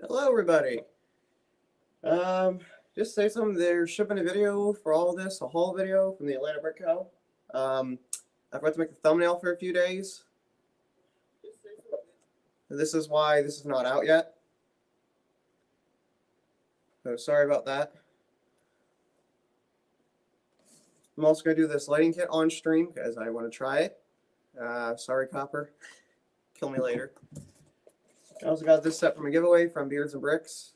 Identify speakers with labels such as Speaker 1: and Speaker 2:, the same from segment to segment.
Speaker 1: Hello, everybody. Just say something. They're shipping a video for all of this, a haul video from the Atlanta Brick Co. I forgot to make the thumbnail for a few days. This is why this is not out yet. So sorry about that. I'm also going to do this lighting kit on stream because I want to try it. Sorry, Copper. Kill me later. I also got this set from a giveaway from Beards and Bricks.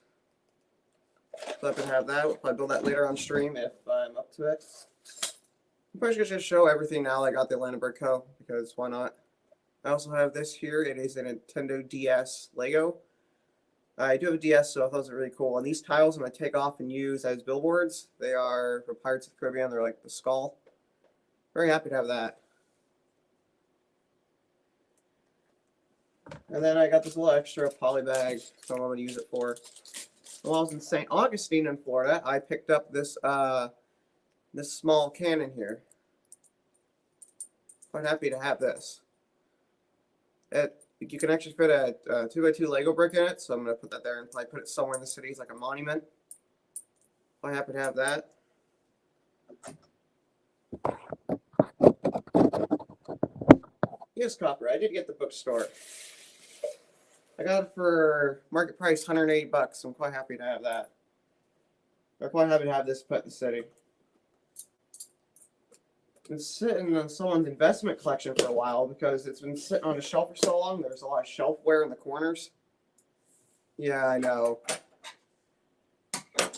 Speaker 1: So I can have that. We'll probably build that later on stream if I'm up to it. I'm probably going to just show everything now. I got the Atlanta Brick Co. because why not? I also have this here. It is a Nintendo DS Lego. I do have a DS, so I thought it was really cool. And these tiles I'm going to take off and use as billboards. They are for Pirates of the Caribbean. They're like the skull. Very happy to have that. And then I got this little extra poly bag, so I'm going to use it for. While I was in St. Augustine in Florida, I picked up this this small cannon here. Quite happy to have this. You can actually fit a 2x2 Lego brick in it, so I'm going to put that there and probably put it somewhere in the city as like a monument. Quite happy to have that. Yes, Copper, I did get the Bookstore. I got it for market price, 180 bucks. I'm quite happy to have that. I'm quite happy to have this put in the city. It's been sitting on someone's investment collection for a while because it's been sitting on a shelf for so long. There's a lot of shelfware in the corners. Yeah, I know.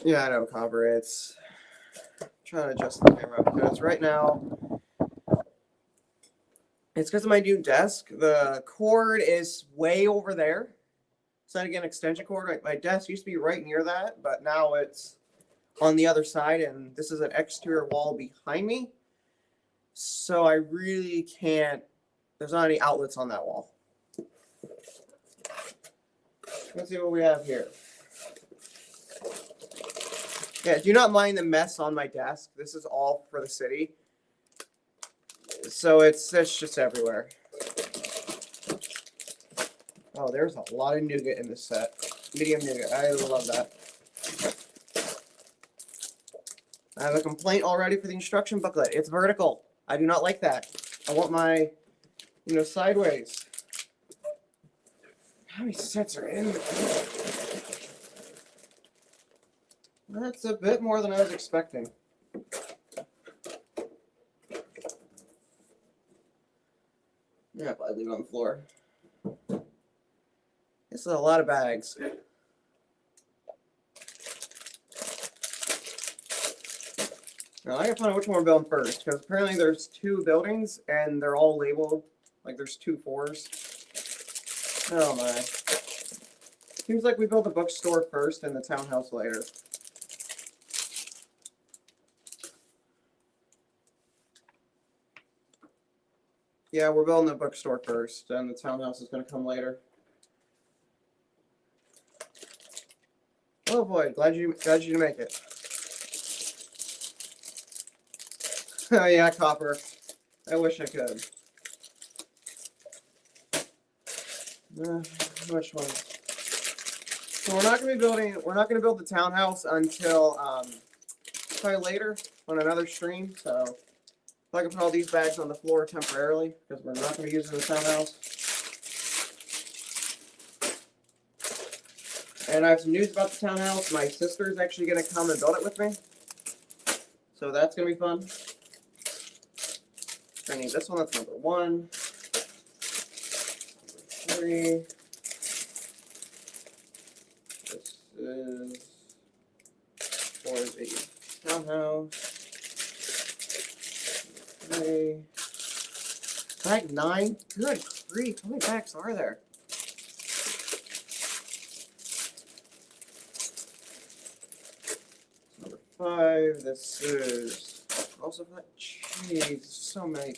Speaker 1: Yeah, I know, Copper. It's I'm trying to adjust the camera because right now it's because of my new desk. The cord is way over there. It's not again extension cord. My desk used to be right near that, but now it's on the other side, and this is an exterior wall behind me. So I really can't. There's not any outlets on that wall. Let's see what we have here. Yeah, do not mind the mess on my desk. This is all for the city. So it's just everywhere. Oh, there's a lot of nougat in this set. Medium nougat. I love that. I have a complaint already for the instruction booklet. It's vertical. I do not like that. I want my, sideways. How many sets are in there? That's a bit more than I was expecting. Yeah, I leave it on the floor. This is a lot of bags. Now I gotta find out which one we're building first, because apparently there's two buildings and they're all labeled like there's two fours. Oh my. Seems like we built the bookstore first and the townhouse later. Yeah, we're building the bookstore first, and the townhouse is going to come later. Oh boy, glad you make it. Oh yeah, Copper. I wish I could. Which one? So we're not going to build the townhouse until probably later on another stream. So I can put all these bags on the floor temporarily because we're not going to be using the townhouse. And I have some news about the townhouse. My sister is actually going to come and build it with me. So that's going to be fun. I need this one. That's number 1. Number 3. This is for the townhouse. 3. Bag 9. Good grief. How many bags are there? Number 5. This is also for that. Jeez, so many.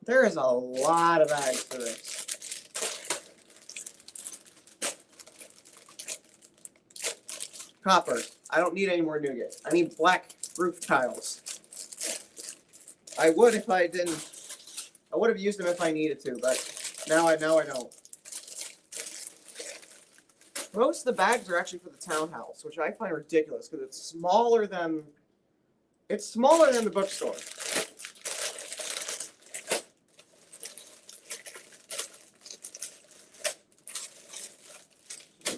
Speaker 1: There is a lot of bags for this. Copper. I don't need any more nougat. I need black roof tiles. I would if I didn't. I would have used them if I needed to, but now I don't. Most of the bags are actually for the townhouse, which I find ridiculous because it's smaller than the bookstore.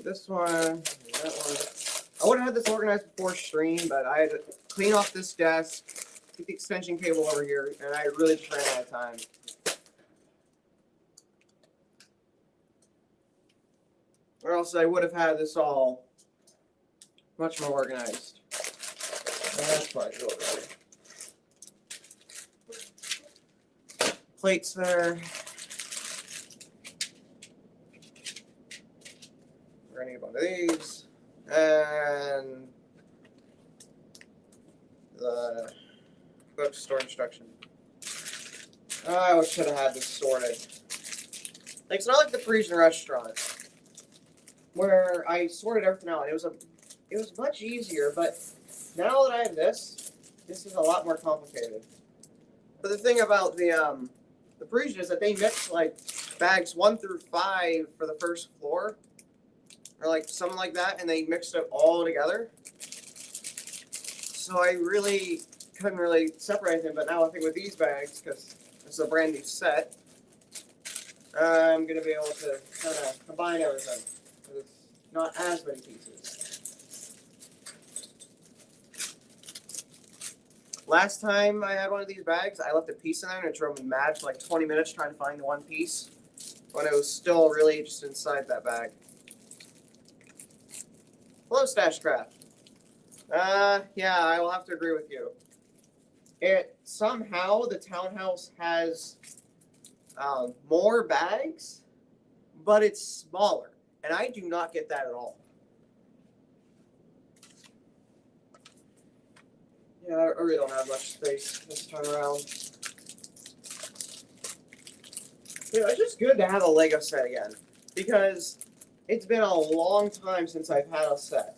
Speaker 1: This one, that one. I would have had this organized before stream, but I had to clean off this desk, get the extension cable over here, and I really just ran out of time. Or else I would have had this all much more organized. That's probably over there. Plates there. We're gonna need one of these. And the bookstore instruction. I should have had this sorted. Like, it's not like the Parisian restaurant where I sorted everything out. It was much easier, but now that I have this is a lot more complicated. But the thing about the Parisian is that they mix like bags 1 through 5 for the first floor, or like something like that, and they mixed it all together. So I really couldn't really separate them. But now I think with these bags, because it's a brand new set, I'm gonna be able to kind of combine everything. It's not as many pieces. Last time I had one of these bags, I left a piece in there and it drove me mad for like 20 minutes trying to find the one piece when it was still really just inside that bag. Hello, Stashcraft. Yeah, I will have to agree with you. Somehow the townhouse has more bags, but it's smaller. And I do not get that at all. Yeah, I really don't have much space this time around. Yeah, it's just good to have a Lego set again, because it's been a long time since I've had a set.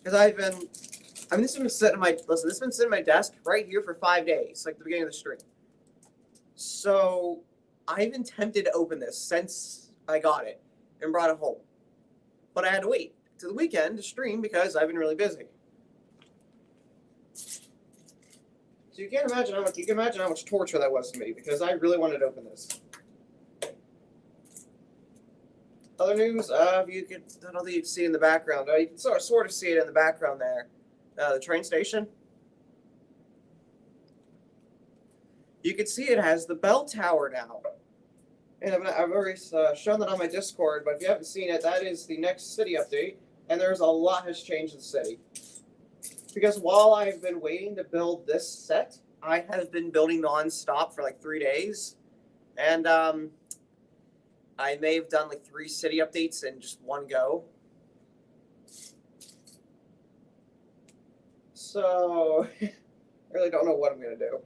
Speaker 1: Because this has been sitting in this has been sitting in my desk right here for 5 days, like the beginning of the stream. So I've been tempted to open this since I got it and brought it home. But I had to wait to the weekend to stream because I've been really busy. So you can imagine how much torture that was to me, because I really wanted to open this. Other news, I don't know if you can see in the background. You can sort of see it in the background there. The train station. You can see it has the bell tower now. And I've already shown that on my Discord, but if you haven't seen it, that is the next city update. And there's a lot has changed in the city. Because while I've been waiting to build this set, I have been building non-stop for like 3 days. And I may have done like 3 city updates in just one go. So I really don't know what I'm going to do.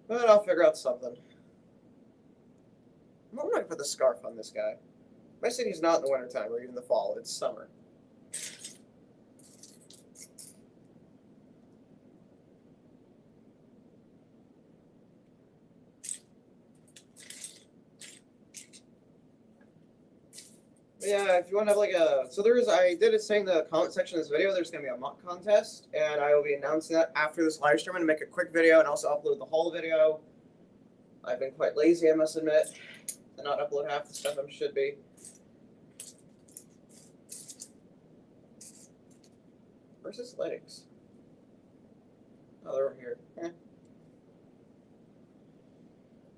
Speaker 1: But I'll figure out something. I'm not going to put the scarf on this guy. My city's not in the wintertime or even the fall. It's summer. Yeah, if you want to have like I did say in the comment section of this video, there's going to be a mock contest, and I will be announcing that after this live stream. I'm going to make a quick video and also upload the whole video. I've been quite lazy, I must admit, to not upload half the stuff I should be. Where's this athletics? Oh, they're over here. Eh.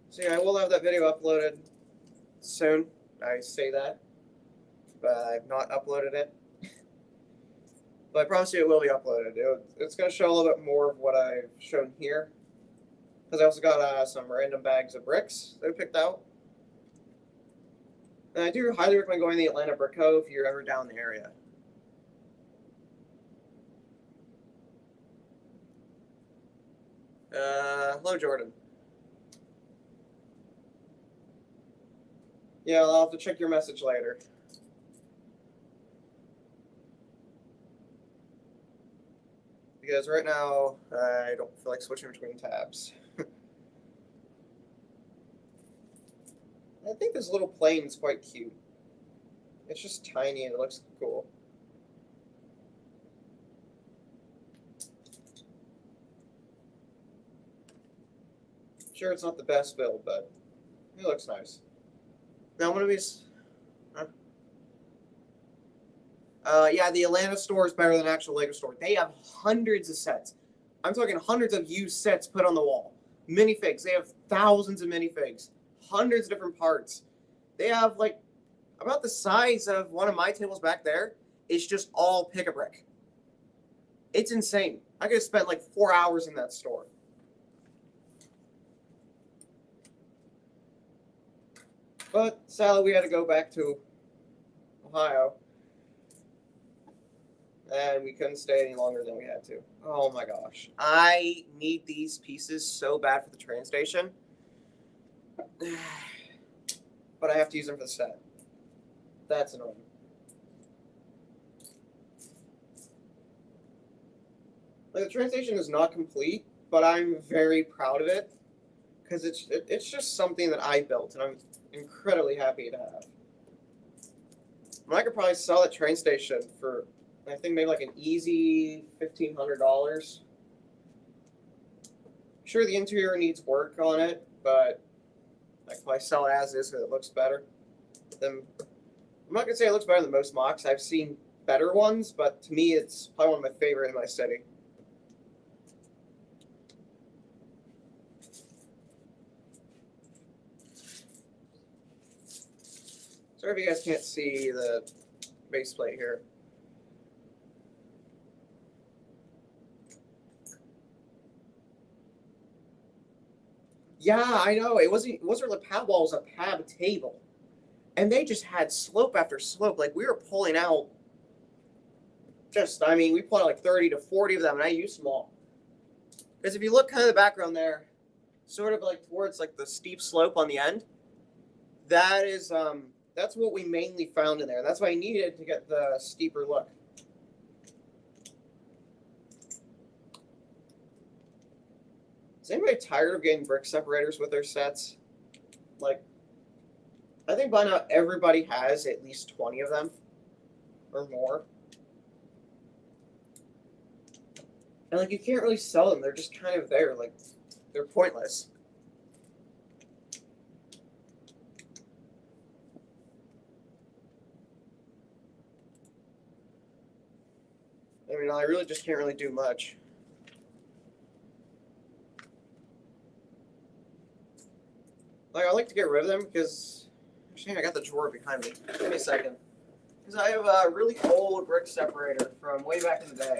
Speaker 1: So yeah, I will have that video uploaded soon. I say that, but I've not uploaded it. But I promise you it will be uploaded. It's going to show a little bit more of what I've shown here. Because I also got some random bags of bricks that I picked out. And I do highly recommend going to the Atlanta Brick Co. if you're ever down in the area. Hello, Jordan. Yeah, I'll have to check your message later. Because right now, I don't feel like switching between tabs. I think this little plane is quite cute. It's just tiny and it looks cool. Sure, it's not the best build, but it looks nice. Now, one of these. Yeah, the Atlanta store is better than actual Lego store. They have hundreds of sets. I'm talking hundreds of used sets put on the wall. Minifigs. They have thousands of minifigs. Hundreds of different parts. They have like about the size of one of my tables back there. It's just all pick-a-brick. It's insane. I could have spent like 4 hours in that store. But sadly, we had to go back to Ohio. And we couldn't stay any longer than we had to. Oh my gosh. I need these pieces so bad for the train station. But I have to use them for the set. That's annoying. Like, the train station is not complete, but I'm very proud of it. Because it's just something that I built, and I'm incredibly happy to have. And I could probably sell that train station for, I think, maybe like an easy $1,500. Sure, the interior needs work on it, but like if I sell it as is because it looks better, then I'm not gonna say it looks better than most mocks. I've seen better ones, but to me, it's probably one of my favorite in my city. Sorry if you guys can't see the base plate here. Yeah, I know. It wasn't really a pad wall, it was a pad table. And they just had slope after slope. Like, we were pulling out we pulled out like 30 to 40 of them, and I used them all. Because if you look kind of the background there, sort of like towards like the steep slope on the end, that is that's what we mainly found in there. That's why I needed to get the steeper look. Is anybody tired of getting brick separators with their sets? Like, I think by now everybody has at least 20 of them or more. And like, you can't really sell them. They're just kind of there. Like, they're pointless. I mean, I really just can't really do much. Like, I like to get rid of them because, actually, I got the drawer behind me. Give me a second. Because I have a really old brick separator from way back in the day.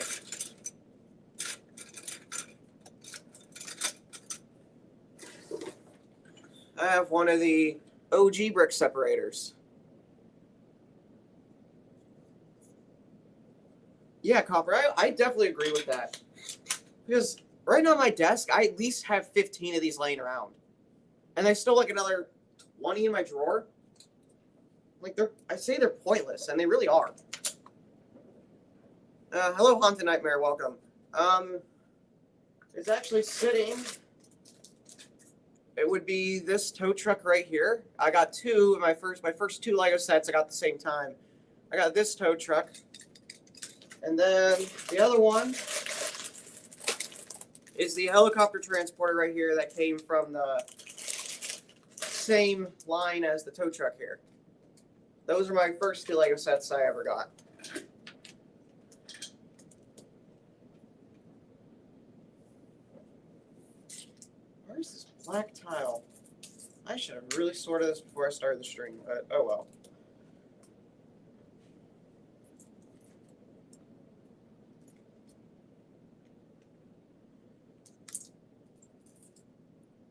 Speaker 1: I have one of the OG brick separators. Yeah, Copper, I definitely agree with that. Because right now on my desk, I at least have 15 of these laying around. And I still like another 20 in my drawer. Like, I say they're pointless, and they really are. Hello, Haunted Nightmare, welcome. It's actually sitting. It would be this tow truck right here. I got two, my first two Lego sets I got at the same time. I got this tow truck. And then the other one is the helicopter transporter right here that came from the same line as the tow truck here. Those are my first two Lego sets I ever got. Where's this black tile? I should have really sorted this before I started the stream, but oh well.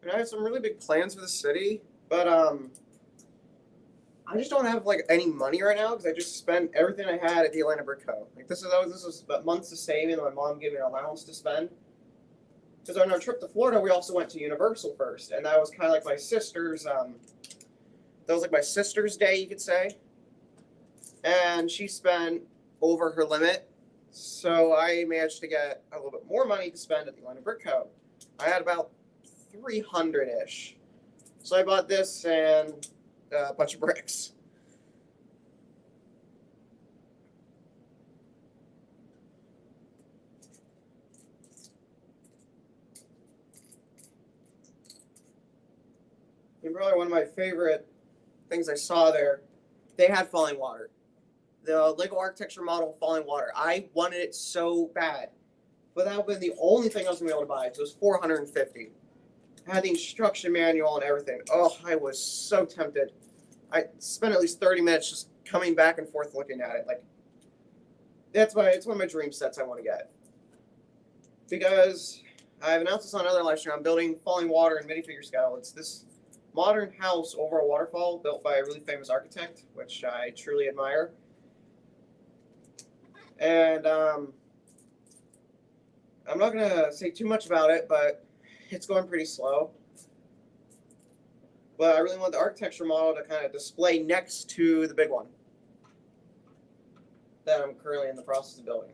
Speaker 1: And I have some really big plans for the city, but I just don't have like any money right now because I just spent everything I had at the Atlanta Brick Co. Like this was about months of saving, and my mom gave me an allowance to spend. Because on our trip to Florida, we also went to Universal first, and that was kind of like my sister's. That was like my sister's day, you could say. And she spent over her limit, so I managed to get a little bit more money to spend at the Atlanta Brick Co. I had about 300-ish. So I bought this, and a bunch of bricks. And probably one of my favorite things I saw there, they had falling water. The Lego architecture model falling water. I wanted it so bad. But that would have been the only thing I was going to be able to buy. It was $450. I had the instruction manual and everything. Oh, I was so tempted. I spent at least 30 minutes just coming back and forth looking at it. Like, it's one of my dream sets I want to get. Because I've announced this on another live stream. I'm building falling water in minifigure scale. It's this modern house over a waterfall built by a really famous architect, which I truly admire. And I'm not going to say too much about it, but it's going pretty slow. But I really want the architecture model to kind of display next to the big one that I'm currently in the process of building.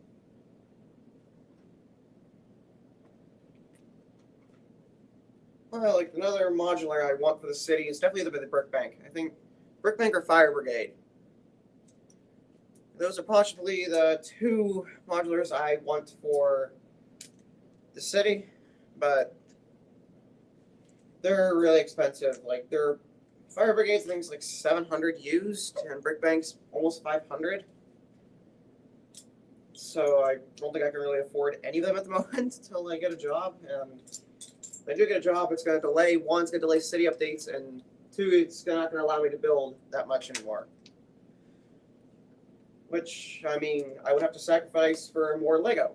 Speaker 1: Well, like another modular I want for the city is definitely the brick bank. I think brick bank or fire brigade. Those are possibly the two modulars I want for the city, but they're really expensive. Like their fire brigades, things like 700 used, and brick banks almost 500. So I don't think I can really afford any of them at the moment until I get a job. And if I do get a job, it's going to delay. One, it's going to delay city updates, and two, it's not going to allow me to build that much anymore. Which, I mean, I would have to sacrifice for more Lego.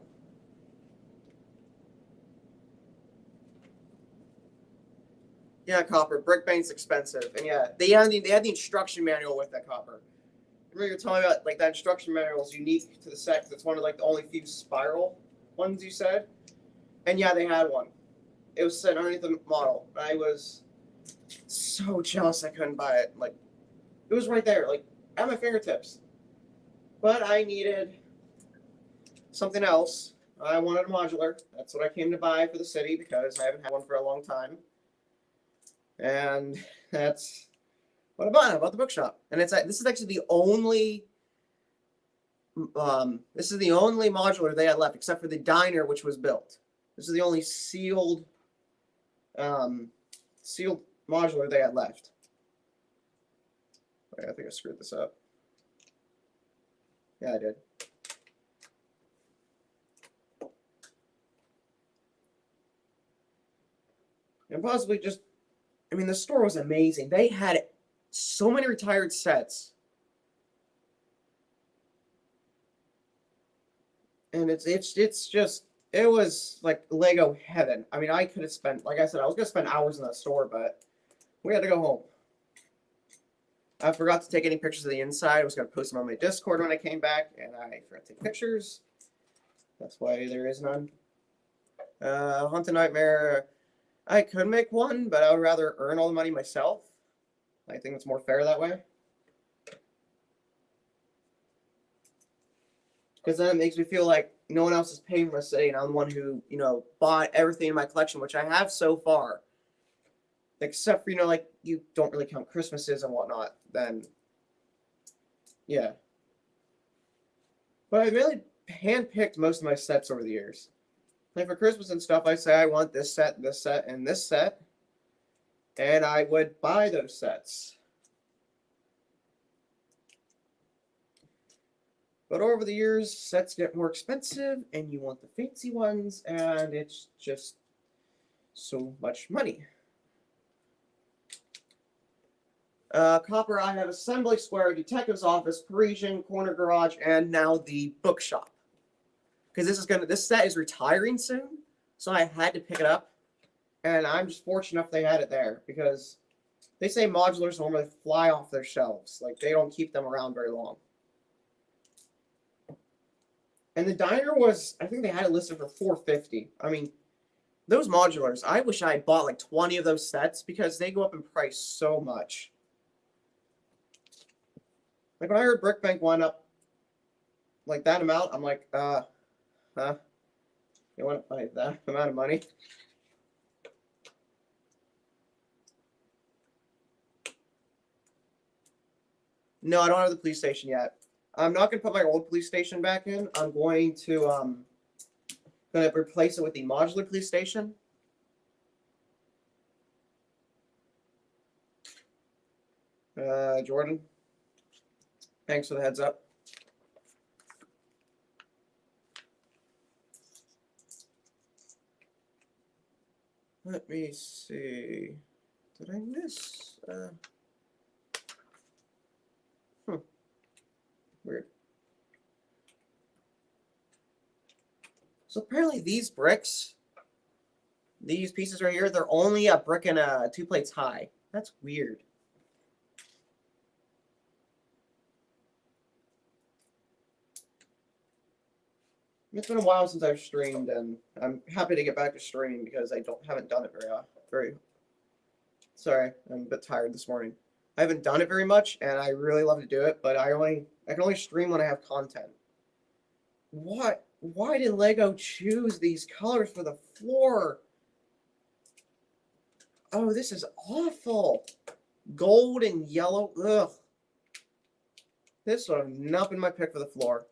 Speaker 1: Yeah, Copper. Brick bank's expensive. And yeah, they had the instruction manual with that, Copper. Remember you were telling me about, like, that instruction manual is unique to the set because it's one of, like, the only few spiral ones you said? And yeah, they had one. It was set underneath the model. I was so jealous I couldn't buy it. Like, it was right there, like, at my fingertips. But I needed something else. I wanted a modular. That's what I came to buy for the city because I haven't had one for a long time. And that's what I bought the Bookshop. And this is actually the only modular they had left, except for the diner, which was built. This is the only sealed modular they had left. Wait, I think I screwed this up. Yeah, I did. And possibly just, I mean, the store was amazing. They had so many retired sets. And it's just, it was like Lego heaven. I mean, I could have spent, like I said, I was going to spend hours in that store, but we had to go home. I forgot to take any pictures of the inside. I was going to post them on my Discord when I came back, and I forgot to take pictures. That's why there is none. Haunted Nightmare, I could make one, but I would rather earn all the money myself. I think it's more fair that way. Because then it makes me feel like no one else is paying for my city, and I'm the one who, you know, bought everything in my collection, which I have so far. Except for, you know, like, you don't really count Christmases and whatnot, then, yeah. But I really handpicked most of my sets over the years. Like, for Christmas and stuff, I say I want this set, and this set, and I would buy those sets. But over the years, sets get more expensive, and you want the fancy ones, and it's just so much money. Copper, I have Assembly Square, Detective's Office, Parisian, Corner Garage, and now the Bookshop. Because this set is retiring soon, so I had to pick it up. And I'm just fortunate enough they had it there, because they say modulars normally fly off their shelves. Like, they don't keep them around very long. And the diner was, I think they had it listed for $450. I mean, those modulars, I wish I had bought like 20 of those sets, because they go up in price so much. Like, when I heard Brick Bank went up like that amount, I'm like, huh? You want to buy that amount of money? No, I don't have the police station yet. I'm not gonna put my old police station back in. I'm going to gonna replace it with the modular police station. Jordan, thanks for the heads up. Let me see. Did I miss? Weird. So apparently these bricks, these pieces right here, they're only a brick and 2 plates high. That's weird. It's been a while since I've streamed, and I'm happy to get back to streaming because I haven't done it very. Sorry, I'm a bit tired this morning. I haven't done it very much, and I really love to do it, but I can only stream when I have content. What? Why did Lego choose these colors for the floor? Oh, this is awful. Gold and yellow. Ugh. This would have not been my pick for the floor.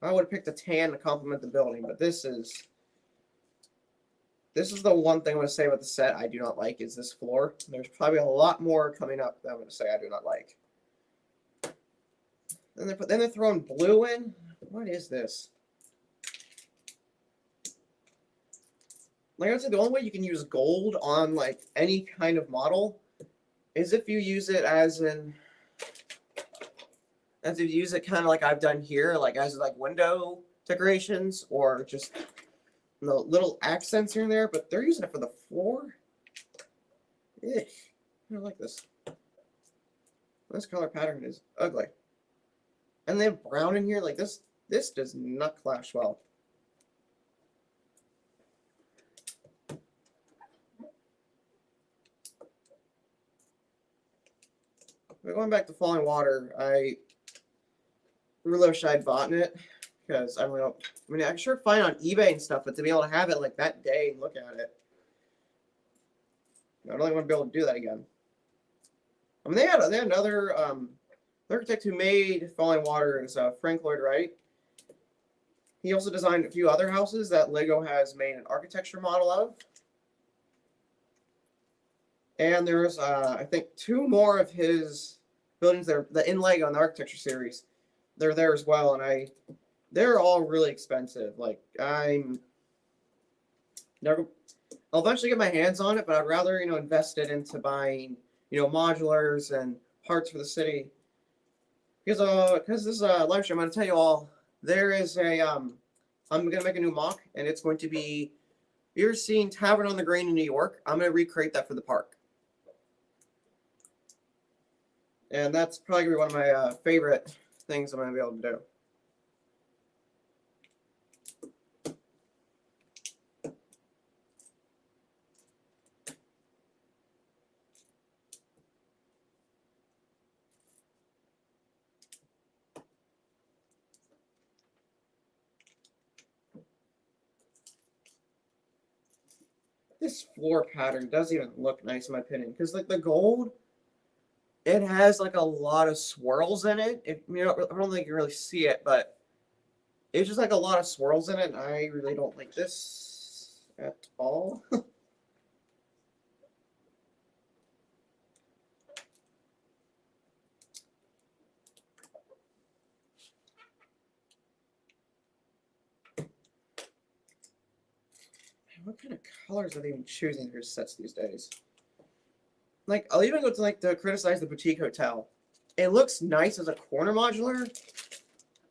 Speaker 1: I would have picked a tan to complement the building, but this is the one thing I'm going to say about the set I do not like is this floor. There's probably a lot more coming up that I'm going to say I do not like. Then they're throwing blue in. What is this? Like I said, the only way you can use gold on like any kind of model is if you use it as if you use it kind of like I've done here, like as like window decorations or just the little accents here and there. But they're using it for the floor. Ew. I don't like this. This color pattern is ugly. And they have brown in here. Like this does not clash well. But going back to Falling Water, I really wish I'd bought it because I really don't. I mean, I can sure find it on eBay and stuff, but to be able to have it like that day and look at it, I don't really want to be able to do that again. I mean, they had another the architect who made Falling Water is Frank Lloyd Wright. He also designed a few other houses that Lego has made an architecture model of. And there's, I think, 2 more of his buildings that are in Lego in the architecture series. They're there as well, and they're all really expensive. Like I'll eventually get my hands on it, but I'd rather invest it into buying modulars and parts for the city. Because this live stream, I'm gonna tell you all there is I'm gonna make a new mock, and it's going to be. You're seeing Tavern on the Green in New York. I'm gonna recreate that for the park. And that's probably going to be one of my favorite things I'm going to be able to do. This floor pattern doesn't even look nice in my opinion. Because like the gold, it has like a lot of swirls in it. I don't think you can really see it, but it's just like a lot of swirls in it. And I really don't like this at all. What kind of colors are they even choosing for sets these days? Like, I'll even go to criticize the Boutique Hotel. It looks nice as a corner modular,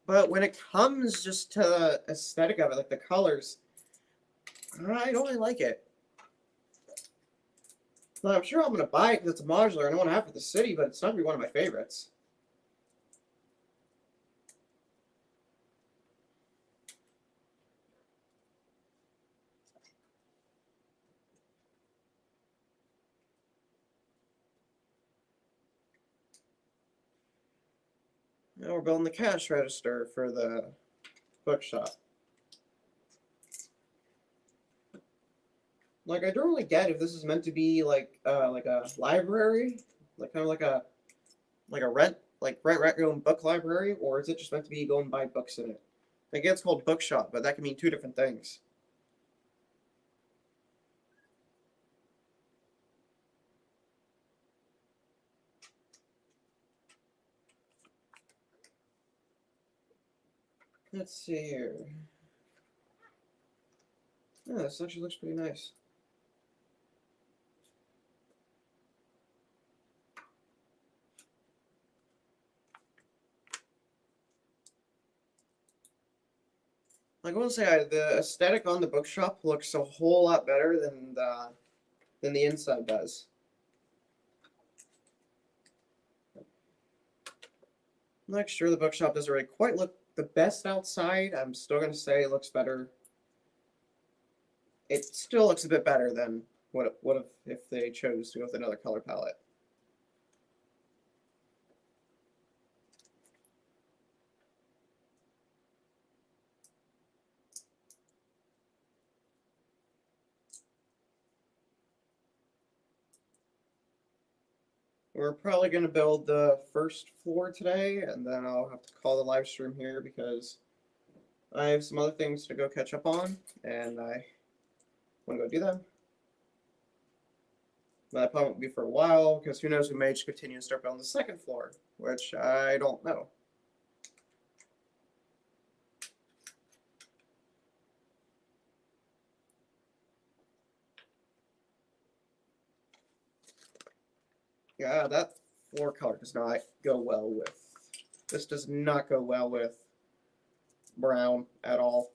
Speaker 1: but when it comes just to the aesthetic of it, like the colors, I don't really like it. Now, I'm sure I'm going to buy it because it's a modular and I want to have it for the city, but it's not going to be one of my favorites. Now we're building the cash register for the bookshop. Like, I don't really get if this is meant to be like a library, like kind of like a rent like rent your own book library, or is it just meant to be go and buy books in it? Like it's called Bookshop, but that can mean two different things. Let's see here. Yeah, this actually looks pretty nice. Like I will say, the aesthetic on the Bookshop looks a whole lot better than the inside does. I'm not sure the Bookshop doesn't really quite look the best outside. I'm still gonna say it looks better. It still looks a bit better than what it would have if they chose to go with another color palette. We're probably going to build the first floor today, and then I'll have to call the live stream here because I have some other things to go catch up on, and I want to go do them. That probably won't be for a while, because who knows, we may just continue to start building the second floor, which I don't know. Yeah, that floor color does not go well with, this does not go well with brown at all.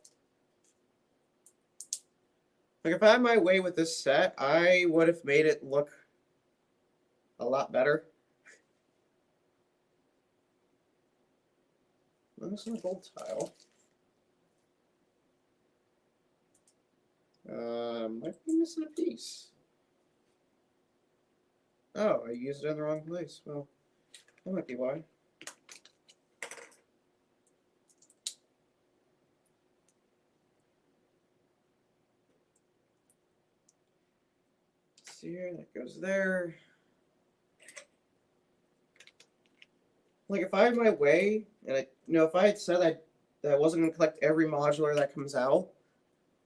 Speaker 1: Like if I had my way with this set, I would have made it look a lot better. I'm missing a gold tile. Might be missing a piece. Oh, I used it in the wrong place. Well, that might be why. Let's see here, that goes there. Like if I had my way, and if I had said that I wasn't gonna collect every modular that comes out,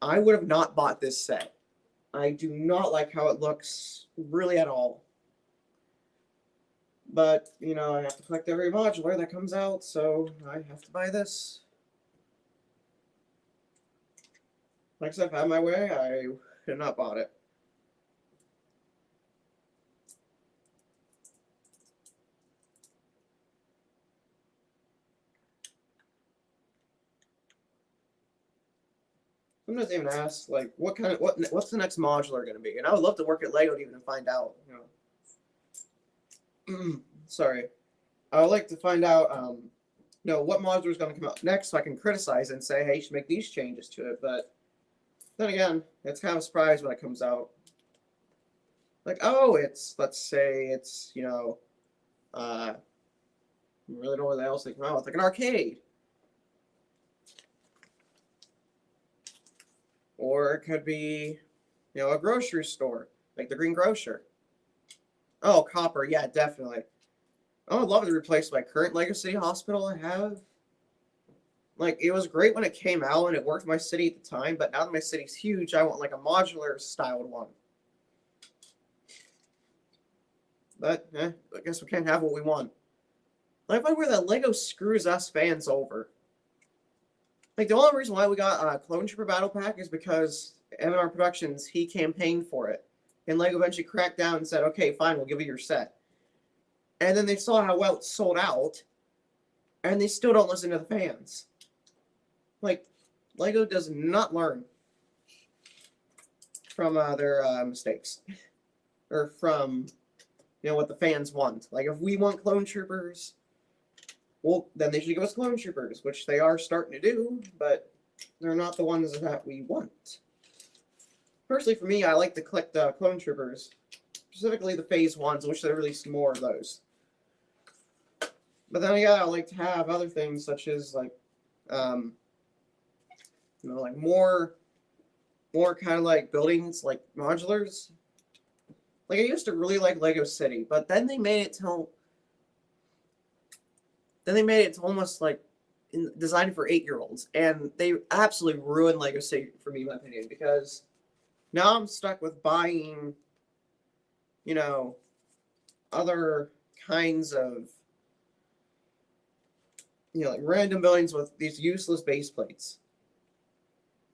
Speaker 1: I would have not bought this set. I do not like how it looks really at all. But, I have to collect every modular that comes out, so I have to buy this. Like I said, if I had my way, I would have not bought it. Sometimes even ask, like, what's the next modular going to be? And I would love to work at Lego to even find out. Sorry, I would like to find out, what modular is going to come out next, so I can criticize and say, hey, you should make these changes to it. But then again, it's kind of a surprise when it comes out. Like, oh, let's say it's, I really don't know what else they come out with, like an arcade. Or it could be, a grocery store, like the Green Grocer. Oh, copper, yeah, definitely. I would love to replace my current Lego City Hospital I have. Like, it was great when it came out and it worked my city at the time, but now that my city's huge, I want like a modular styled one. But, I guess we can't have what we want. I find where that Lego screws us fans over. Like, the only reason why we got Clone Trooper Battle Pack is because M&R Productions, he campaigned for it. And Lego eventually cracked down and said, okay, fine, we'll give you your set. And then they saw how well it sold out, and they still don't listen to the fans. Like, Lego does not learn from their mistakes. Or from, what the fans want. Like, if we want Clone Troopers, well, then they should give us Clone Troopers, which they are starting to do, but they're not the ones that we want. Personally, for me, I like to collect Clone Troopers, specifically the Phase 1s. I wish they released more of those. But then again, I like to have other things such as like, like more kind of like buildings, like modulars. Like I used to really like Lego City, but then they made it till Then they made it almost like designed for 8-year-olds, and they absolutely ruined Lego City for me, in my opinion, because now I'm stuck with buying, you know, other kinds of, like random buildings with these useless base plates.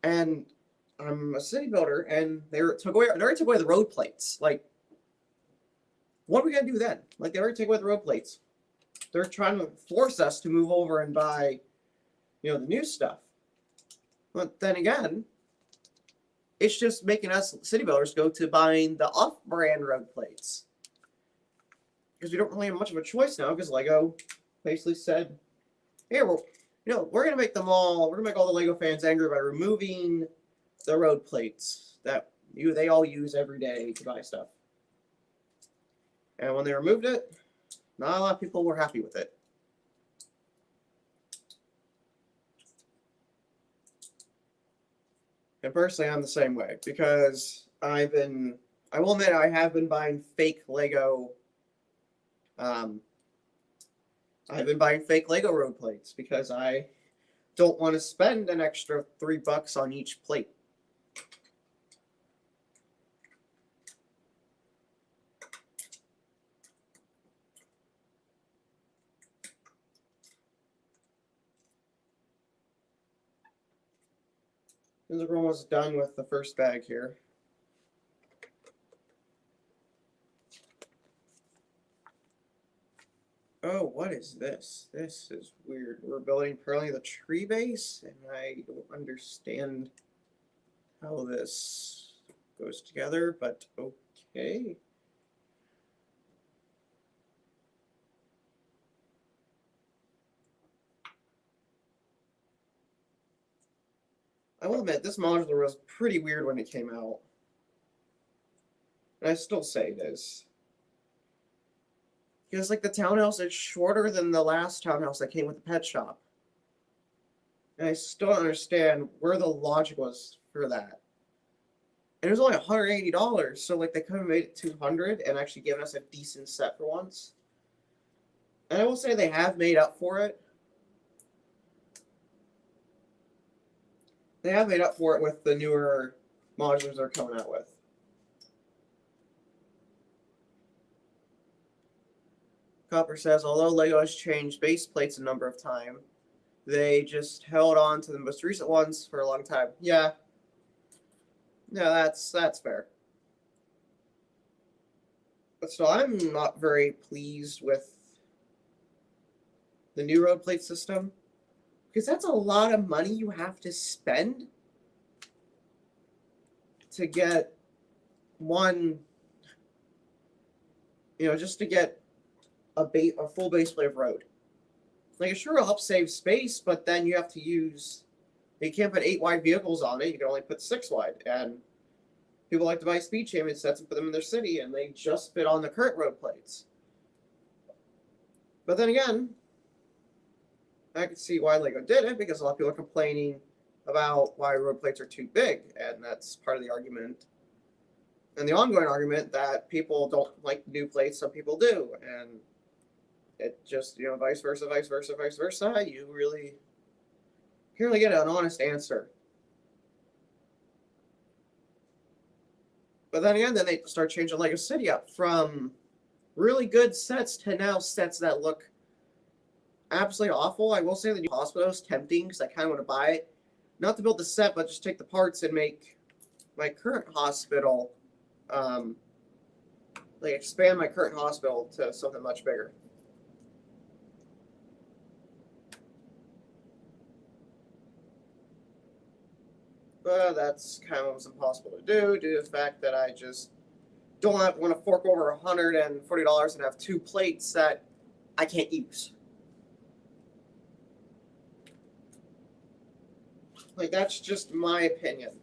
Speaker 1: And I'm a city builder, and they already took away the road plates. Like, what are we gonna do then? Like, they already took away the road plates. They're trying to force us to move over and buy, the new stuff. But then again, it's just making us city builders go to buying the off-brand road plates, because we don't really have much of a choice now, because Lego basically said, "Here, we're gonna make all the Lego fans angry by removing the road plates that they all use every day to buy stuff." And when they removed it, not a lot of people were happy with it. And personally, I'm the same way, because I will admit, I have been buying fake Lego. I've been buying fake Lego road plates because I don't want to spend an extra $3 on each plate. We're almost done with the first bag here. Oh, what is this? This is weird. We're building apparently the tree base, and I don't understand how this goes together, but okay. I will admit, this modular was pretty weird when it came out. And I still say this. Because, like, the townhouse is shorter than the last townhouse that came with the pet shop. And I still don't understand where the logic was for that. And it was only $180, so, like, they could have made it $200 and actually given us a decent set for once. And I will say they have made up for it. They have made up for it with the newer modulars they're coming out with. Copper says, although Lego has changed base plates a number of times, they just held on to the most recent ones for a long time. Yeah, that's fair. But still, I'm not very pleased with the new road plate system, because that's a lot of money you have to spend to get one, just to get a full base plate of road. Like, it sure helps save space, but then you have to you can't put 8 wide vehicles on it. You can only put 6 wide. And people like to buy speed champion sets and put them in their city, and they just fit on the current road plates. But then again, I can see why Lego did it, because a lot of people are complaining about why road plates are too big, and that's part of the argument. And the ongoing argument that people don't like new plates, some people do, and it just, vice versa. You really can't really get an honest answer. But then again, they start changing Lego City up from really good sets to now sets that look absolutely awful. I will say the new hospital is tempting, because I kind of want to buy it. Not to build the set, but just take the parts and make my current hospital, expand my current hospital to something much bigger. But that's kind of what's impossible to do due to the fact that I just don't want to fork over $140 and have 2 plates that I can't use. Like, that's just my opinion.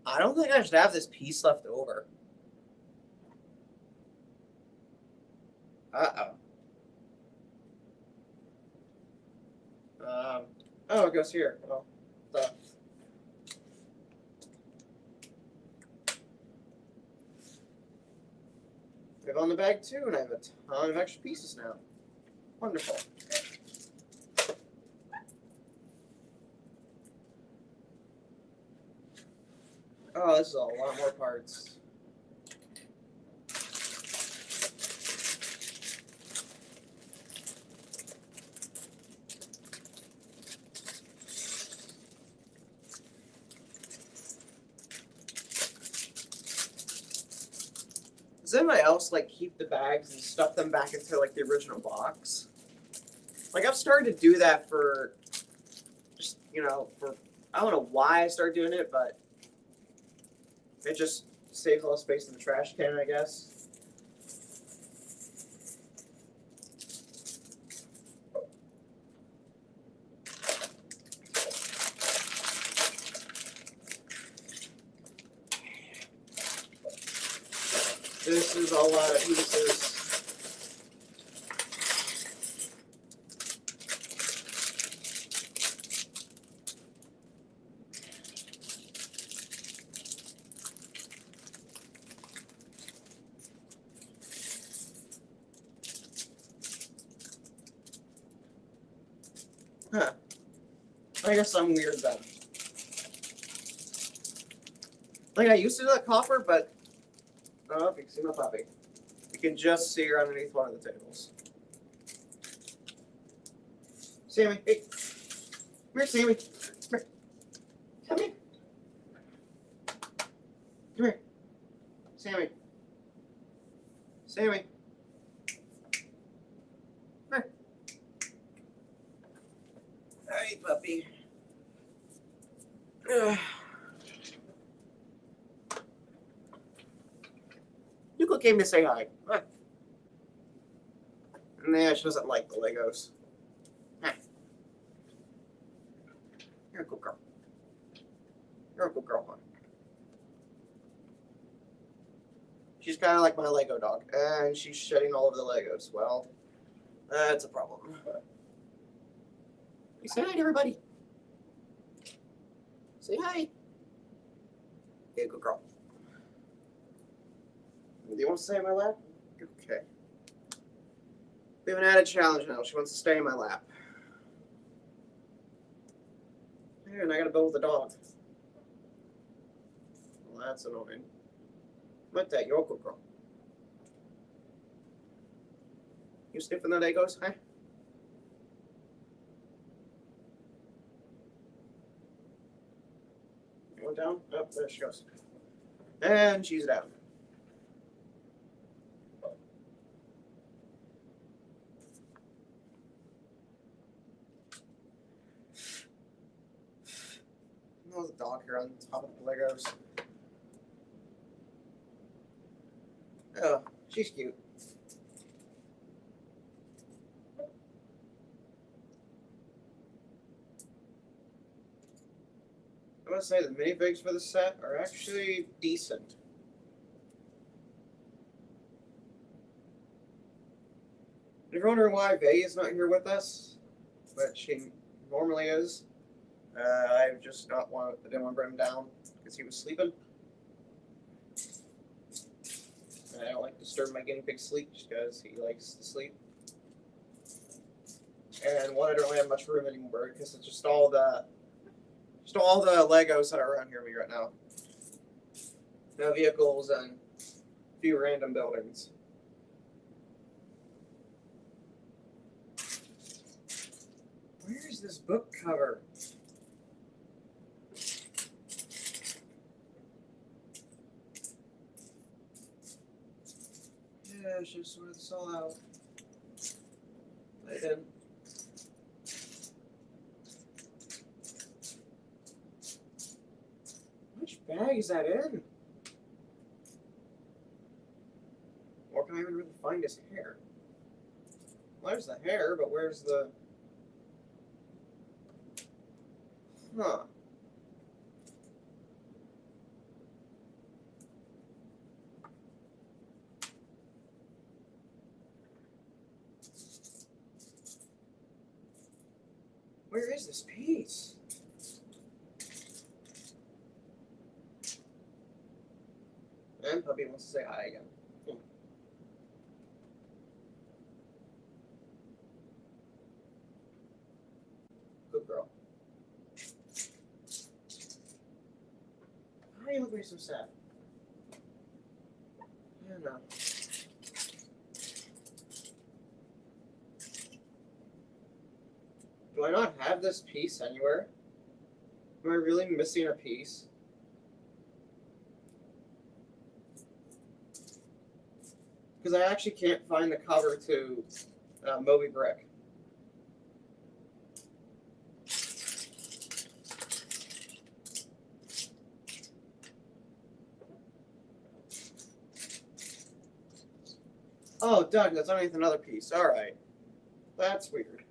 Speaker 1: I don't think I should have this piece left over. Uh-oh. Oh, it goes here. Well, We have on the bag too, and I have a ton of extra pieces now. Wonderful. Oh, this is a lot more parts. Does anybody else like keep the bags and stuff them back into like the original box? Like I've started to do that for just, you know, for I don't know why I started doing it, but it just saves a lot of space in the trash can, I guess. This is a lot of pieces. Huh. I guess I'm weird then. Like I used to do that copper, but oh, you can see my puppy. You can just see her underneath one of the tables. Sammy, hey. Come here, Sammy. Come here. Come here. Come here. Sammy. Sammy. Come here. Hey, puppy. Yuko came to say hi. Huh. Nah, she doesn't like the Legos. Huh. You're a good girl. You're a good girl, huh? She's kind of like my Lego dog, and she's shedding all over the Legos. Well, that's a problem. You say hi to everybody. Say hi. Yeah, good girl. Do you want to stay in my lap? Okay. We have an added challenge now. She wants to stay in my lap. Yeah, and I gotta build with the dog. Well, that's annoying. What that? You're a good girl. You sniffing the Legos, huh? Going down? Oh, there she goes. And she's down. There's a dog here on top of the Legos. Oh, she's cute. I must say the minifigs for the set are actually decent. If you're wondering why Vay is not here with us, but she normally is, I just didn't want to bring him down because he was sleeping. And I don't like to disturb my guinea pig sleep just because he likes to sleep. And one, I don't really have much room anymore because it's just all the Legos that are around here me right now. No vehicles and a few random buildings. Where is this book cover? Yeah, I should have sorted this all out. I didn't. Which bag is that in? Or can I even really find his hair? Well, there's the hair, but where's the... Huh. Where is this piece? And puppy wants to say hi again. you look at me so sad? Yeah, no. Do I not have this piece anywhere? Am I really missing a piece? Because I actually can't find the cover to Moby Brick. Oh, Doug, that's underneath another piece. All right. That's weird.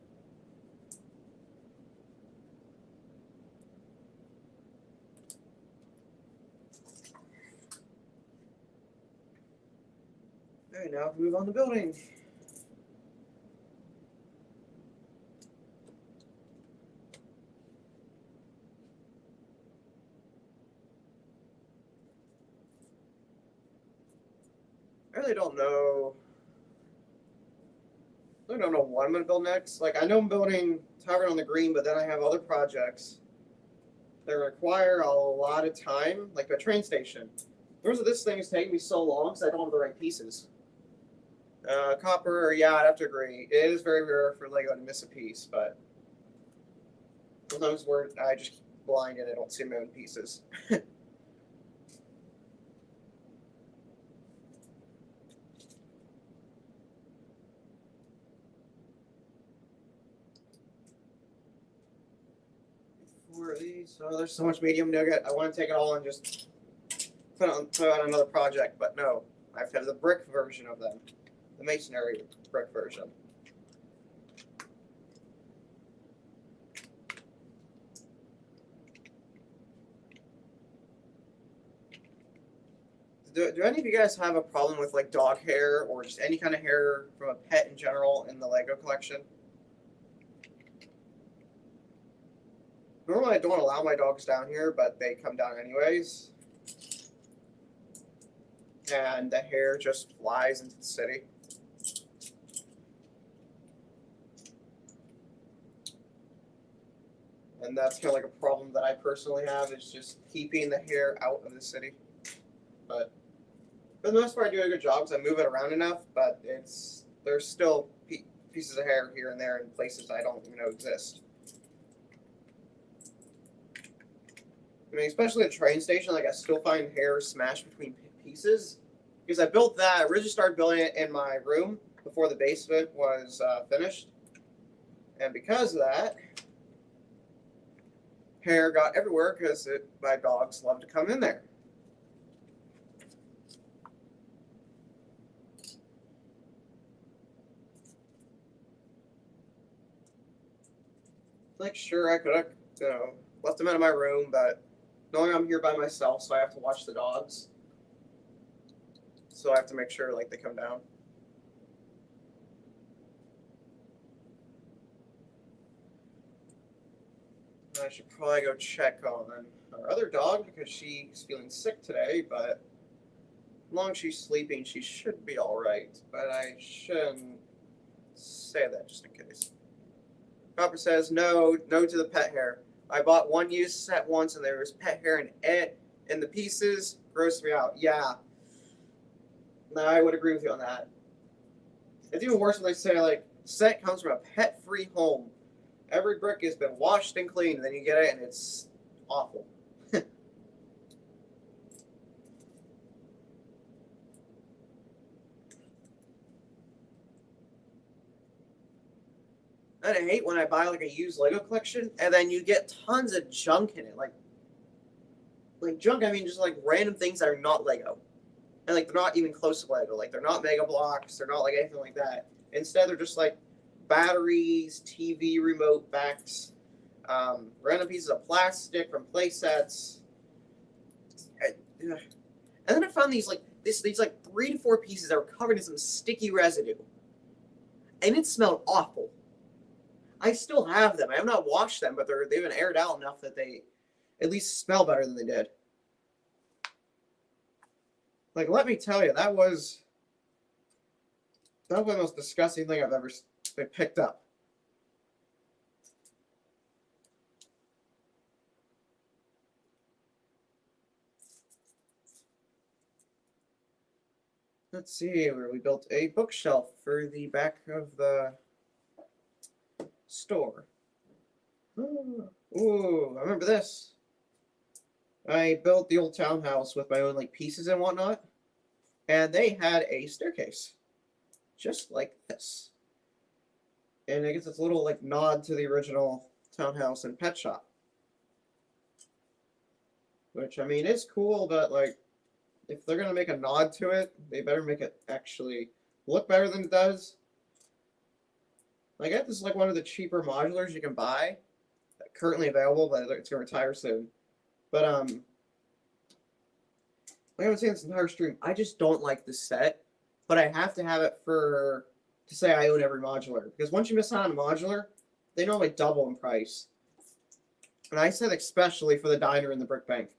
Speaker 1: All right, now move on to building. I really don't know. I don't know what I'm going to build next. Like, I know I'm building Tavern on the Green, but then I have other projects that require a lot of time, like the train station. The reason this thing is taking me so long is I don't have the right pieces. Copper, yeah, I'd have to agree. It is very rare for Lego to miss a piece, but sometimes I just blind and I don't see my own pieces. Four of these. Oh, there's so much medium nugget. I want to take it all and just put on another project, but no. I have to have the brick version of them. The masonry brick version. Do any of you guys have a problem with like dog hair or just any kind of hair from a pet in general in the Lego collection? Normally I don't allow my dogs down here, but they come down anyways. And the hair just flies into the city. And that's kind of like a problem that I personally have, is just keeping the hair out of the city. But for the most part, I do a good job because I move it around enough, but there's still pieces of hair here and there in places I don't even know exist. I mean, especially at the train station, like I still find hair smashed between pieces. Because I built that, I originally started building it in my room before the basement was finished. And because of that, hair got everywhere because my dogs love to come in there. Like, sure, I could have, left them out of my room, but knowing I'm here by myself, so I have to watch the dogs. So I have to make sure, like, they come down. I should probably go check on our other dog because she's feeling sick today, but as long as she's sleeping, she should be all right. But I shouldn't say that just in case. Copper says no to the pet hair. I bought one used set once and there was pet hair in it, and the pieces grossed me out. Yeah. No, I would agree with you on that. It's even worse when they say, like, set comes from a pet-free home. Every brick has been washed and cleaned, and then you get it, and it's awful. And I hate when I buy, like, a used Lego collection, and then you get tons of junk in it. Like junk, I mean just, like, random things that are not Lego. And, like, they're not even close to Lego. Like, they're not Mega Blocks. They're not, like, anything like that. Instead, they're just, like, batteries, TV remote backs, random pieces of plastic from play sets. And then I found these, like, these like 3 to 4 pieces that were covered in some sticky residue. And it smelled awful. I still have them. I have not washed them, but they've been aired out enough that they at least smell better than they did. Like, let me tell you, that was the most disgusting thing I've ever picked up. let's see, where we built a bookshelf for the back of the store. Ooh, I remember this. I built the old townhouse with my own like pieces and whatnot, and they had a staircase, just like this. And I guess it's a little like nod to the original townhouse and pet shop. Which, I mean, is cool, but like, if they're gonna make a nod to it, they better make it actually look better than it does. I guess this is like one of the cheaper modulars you can buy, currently available, but it's gonna retire soon. But like I was saying this entire stream, I just don't like the set, but I have to have it to say I own every modular, because once you miss out on a modular, they normally double in price. And I said especially for the diner and the brick bank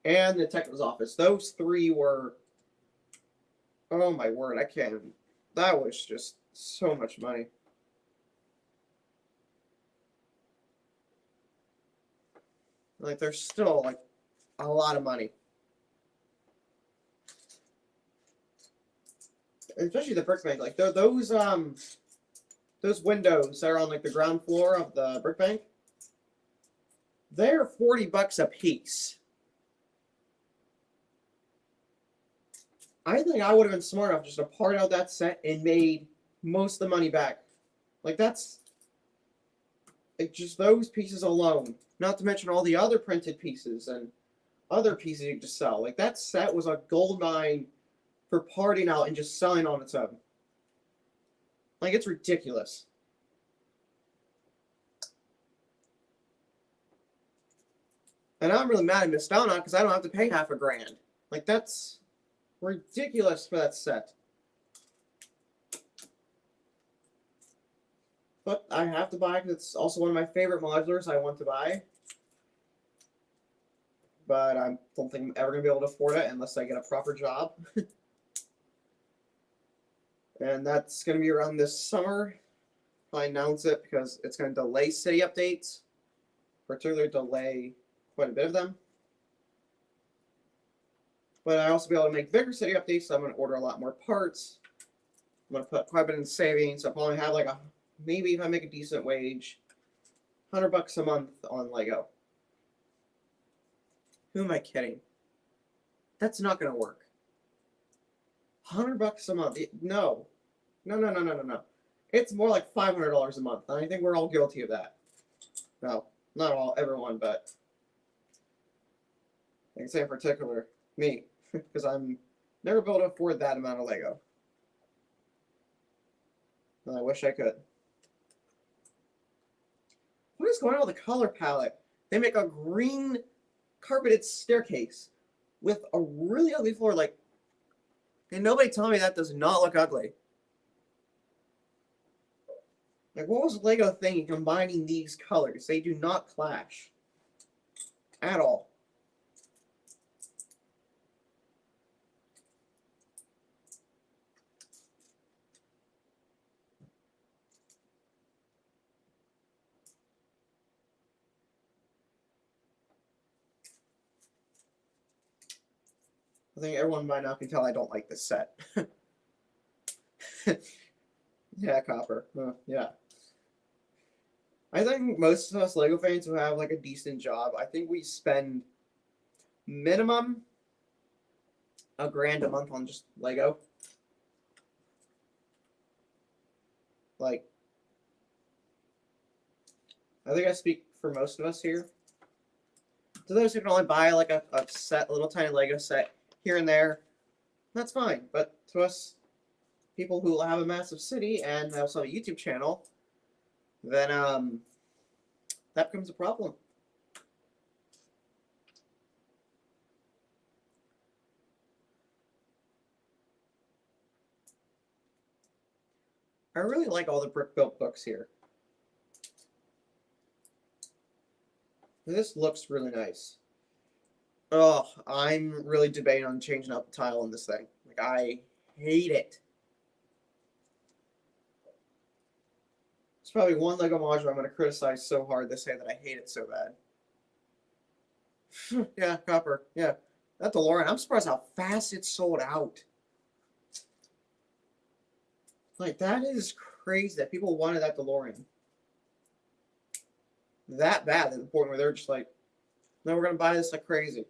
Speaker 1: and the detective's office. Those three were, oh my word, I can't. That was just so much money. Like, there's still like a lot of money. Especially the brick bank. Like those windows that are on like the ground floor of the brick bank, they're $40 a piece. I think I would have been smart enough just to part out that set and made most of the money back. Like that's like just those pieces alone. Not to mention all the other printed pieces and other pieces you just sell. Like that set was a gold mine for parting out and just selling on its own. Like it's ridiculous. And I'm really mad I missed out on it because I don't have to pay half a grand. Like that's ridiculous for that set. But I have to buy it because it's also one of my favorite modulars I want to buy. But I don't think I'm ever going to be able to afford it unless I get a proper job. And that's going to be around this summer. I announce it because it's going to delay city updates. Particularly delay quite a bit of them. But I also be able to make bigger city updates, so I'm going to order a lot more parts. I'm going to put quite a bit in savings. I'll probably have like maybe if I make a decent wage, $100 a month on Lego. Who am I kidding? That's not going to work. $100 a month? No. No. It's more like $500 a month. And I think we're all guilty of that. No, not everyone, but I can say in particular, me, because I'm never able to afford that amount of Lego. And I wish I could. What is going on with the color palette? They make a green carpeted staircase with a really ugly floor. Like, and nobody tell me that does not look ugly. Like, what was Lego thinking combining these colors? They do not clash at all. I think everyone by now can tell I don't like this set. Yeah, Copper. Yeah. I think most of us Lego fans who have like a decent job, I think we spend minimum $1,000 a month on just Lego. Like, I think I speak for most of us here. To those who can only buy like a set, little tiny Lego set here and there, that's fine. But to us, people who have a massive city and also have a YouTube channel, then that becomes a problem. I really like all the brick-built books here. This looks really nice. Oh, I'm really debating on changing out the tile on this thing. Like, I hate it. It's probably one Lego module I'm going to criticize so hard to say that I hate it so bad. Yeah, Copper. Yeah. That DeLorean, I'm surprised how fast it sold out. Like, that is crazy that people wanted that DeLorean that bad, to the point where they're just like, no, we're going to buy this like crazy.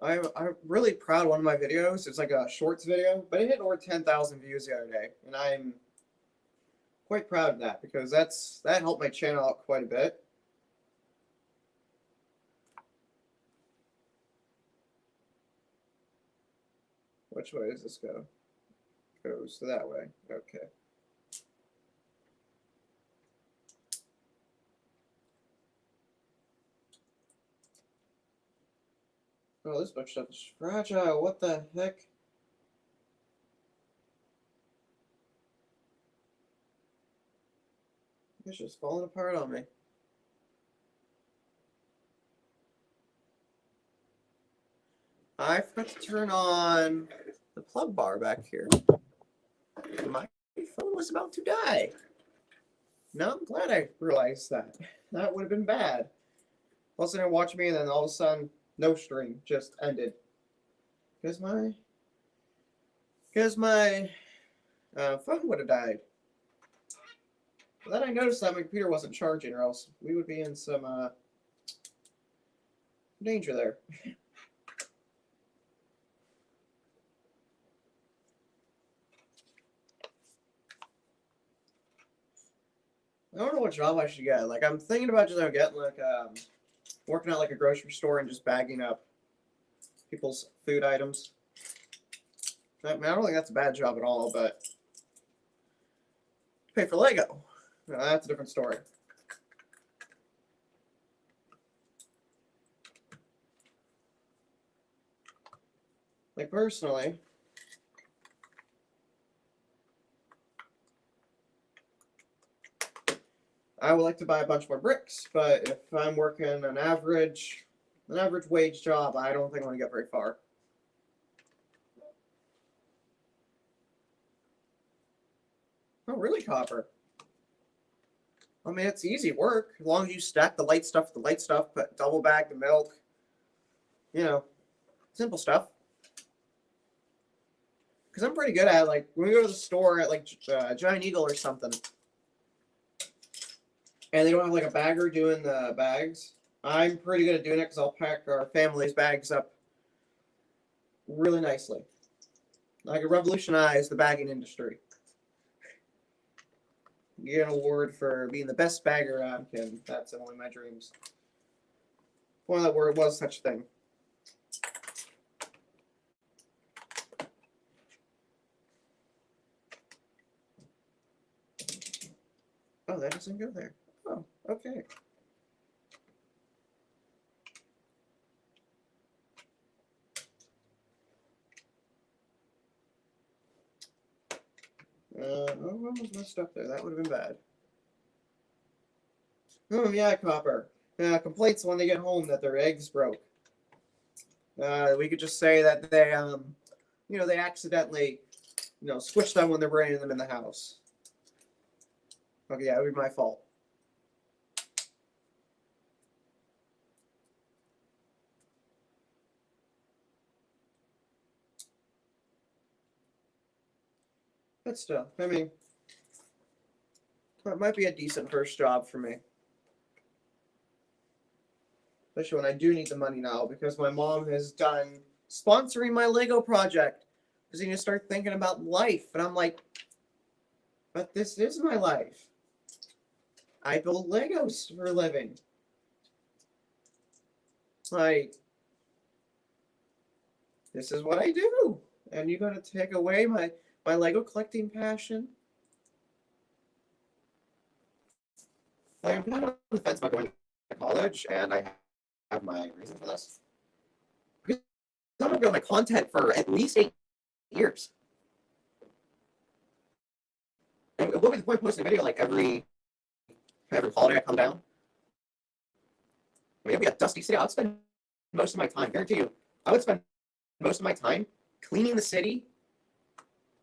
Speaker 1: I'm really proud of one of my videos. It's like a shorts video, but it hit over 10,000 views the other day, and I'm quite proud of that because that helped my channel out quite a bit. Which way does this go? Goes to that way. Okay. Oh, this bookshelf is fragile. What the heck? It's just falling apart on me. I forgot to turn on the plug bar back here. My phone was about to die. Now I'm glad I realized that. That would have been bad. Plus, they're watching me, and then all of a sudden, no stream just ended. Because my phone would have died. But then I noticed that my computer wasn't charging, or else we would be in some danger there. I don't know what job I should get. Like, I'm thinking about just getting like working at like a grocery store and just bagging up people's food items. I mean, I don't think that's a bad job at all, but pay for Lego. No, that's a different story. Like, personally, I would like to buy a bunch more bricks, but if I'm working an average wage job, I don't think I'm going to get very far. Oh, really, copper? I mean, it's easy work as long as you stack the light stuff with the light stuff, but double bag the milk. You know, simple stuff. Because I'm pretty good at, like, when we go to the store at, like, Giant Eagle or something, and they don't have, like, a bagger doing the bags, I'm pretty good at doing it because I'll pack our family's bags up really nicely. I could revolutionize the bagging industry. Get an award for being the best bagger I can. That's only my dreams. Well, that word was such a thing. Oh, that doesn't go there. Oh, okay. Oh, I was messed up there. That would have been bad. Yeah, copper. Complaints when they get home that their eggs broke. We could just say that they, they accidentally, squished them when they're bringing them in the house. Okay, yeah, it would be my fault. But still, I mean, that might be a decent first job for me. Especially when I do need the money now, because my mom has done sponsoring my Lego project. Because you need to start thinking about life. And I'm like, but this is my life. I build Legos for a living. Like, this is what I do. And you're going to take away my Lego collecting passion? Like, I'm kind of on the fence about going to college, and I have my reason for this. Because I'm going to build my content for at least 8 years. And what would be the point of posting a video like every holiday I come down? I mean, it'd be a dusty city. I would spend most of my time, guarantee you, I would spend most of my time cleaning the city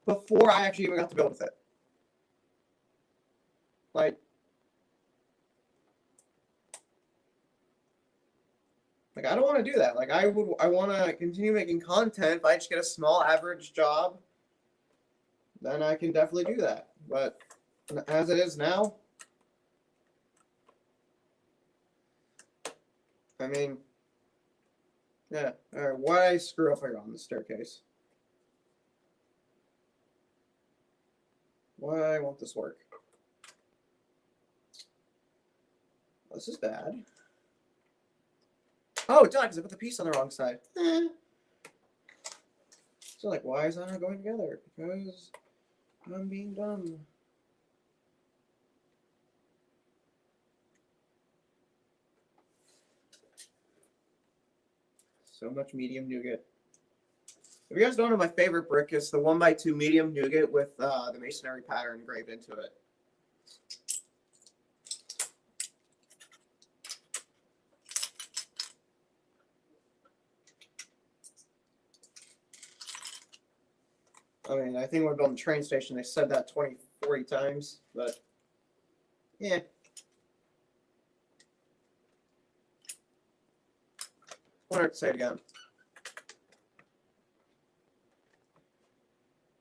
Speaker 1: before I actually even got to build with it. Like I don't want to do that. Like I want to continue making content. If I just get a small average job, then I can definitely do that. But as it is now, I mean, yeah. All right, why screw up here on the staircase? Why won't this work? This is bad. Oh, it does, because I put the piece on the wrong side. So, like, why is that not going together? Because I'm being dumb. So much medium nougat. If you guys don't know, my favorite brick is the 1x2 medium nougat with the masonry pattern engraved into it. I mean, I think when we built the train station, they said that 20, 40 times, but yeah. I want to say it again.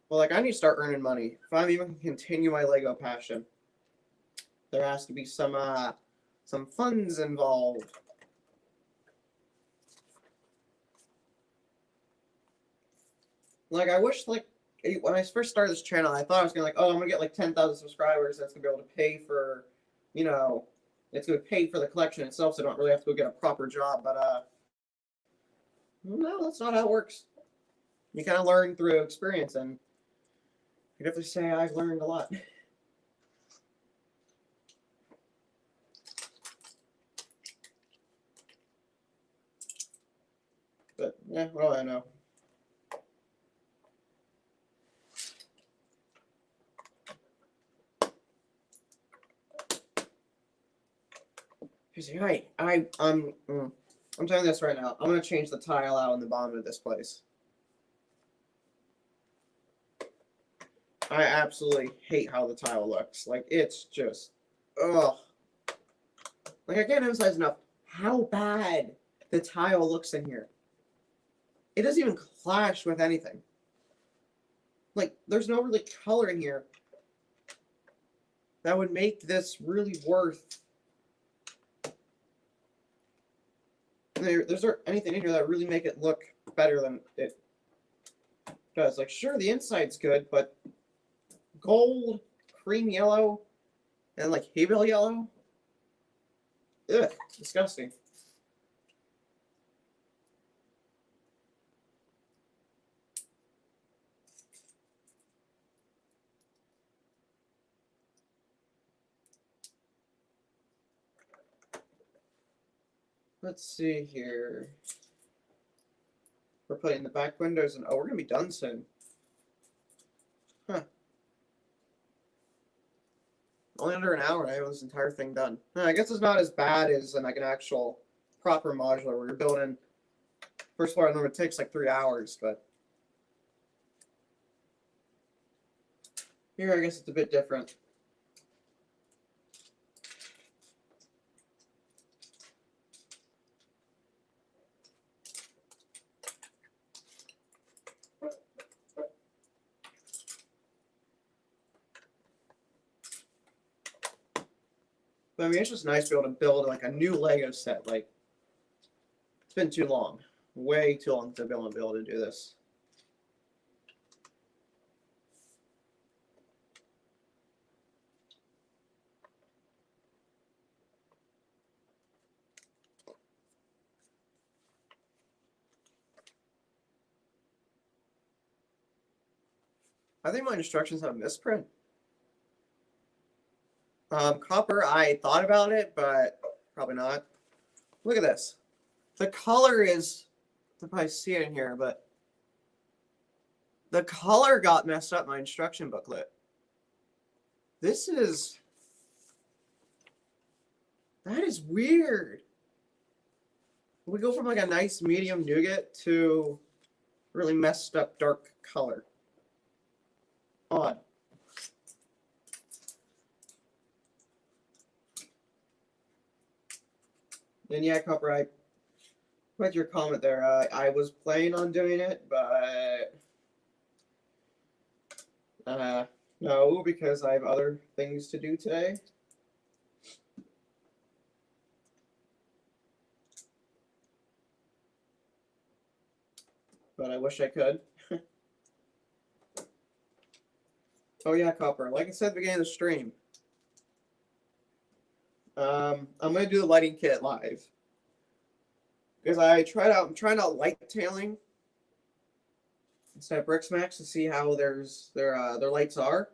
Speaker 1: Well, like, I need to start earning money. If I'm even going to continue my Lego passion, there has to be some funds involved. Like, I wish, like, when I first started this channel, I thought I was going to, like, oh, I'm going to get, like, 10,000 subscribers. That's going to be able to pay for, you know, it's going to pay for the collection itself, so I don't really have to go get a proper job. But, no, that's not how it works. You kind of learn through experience, and I definitely say I've learned a lot. But, yeah, what do I know? I'm telling you this right now. I'm gonna change the tile out on the bottom of this place. I absolutely hate how the tile looks. Like it's just, ugh. Like I can't emphasize enough how bad the tile looks in here. It doesn't even clash with anything. Like there's no really color in here that would make this really worth. There's not anything in here that really make it look better than it does. Like, sure, the inside's good, but gold, cream yellow, and like hay bale yellow, ugh, disgusting. Let's see here. We're putting the back windows, and oh, we're gonna be done soon. Huh. Only under an hour, and I have this entire thing done. I guess it's not as bad as like an actual proper modular where you're building first floor. I know it takes like 3 hours, but here I guess it's a bit different. But I mean, it's just nice to be able to build like a new Lego set. Like, it's been too long. Way too long to be able to do this. I think my instructions have a misprint. Copper, I thought about it, but probably not. Look at this. The color is, you probably see it in here, but the color got messed up in my instruction booklet. That is weird. We go from like a nice medium nougat to really messed up dark color. Odd. And yeah, Copper, I read your comment there. I was planning on doing it, but no, because I have other things to do today. But I wish I could. Oh yeah, Copper. Like I said at the beginning of the stream, I'm gonna do the lighting kit live because I'm trying out light tailing instead of Bricksmax to see how their lights are.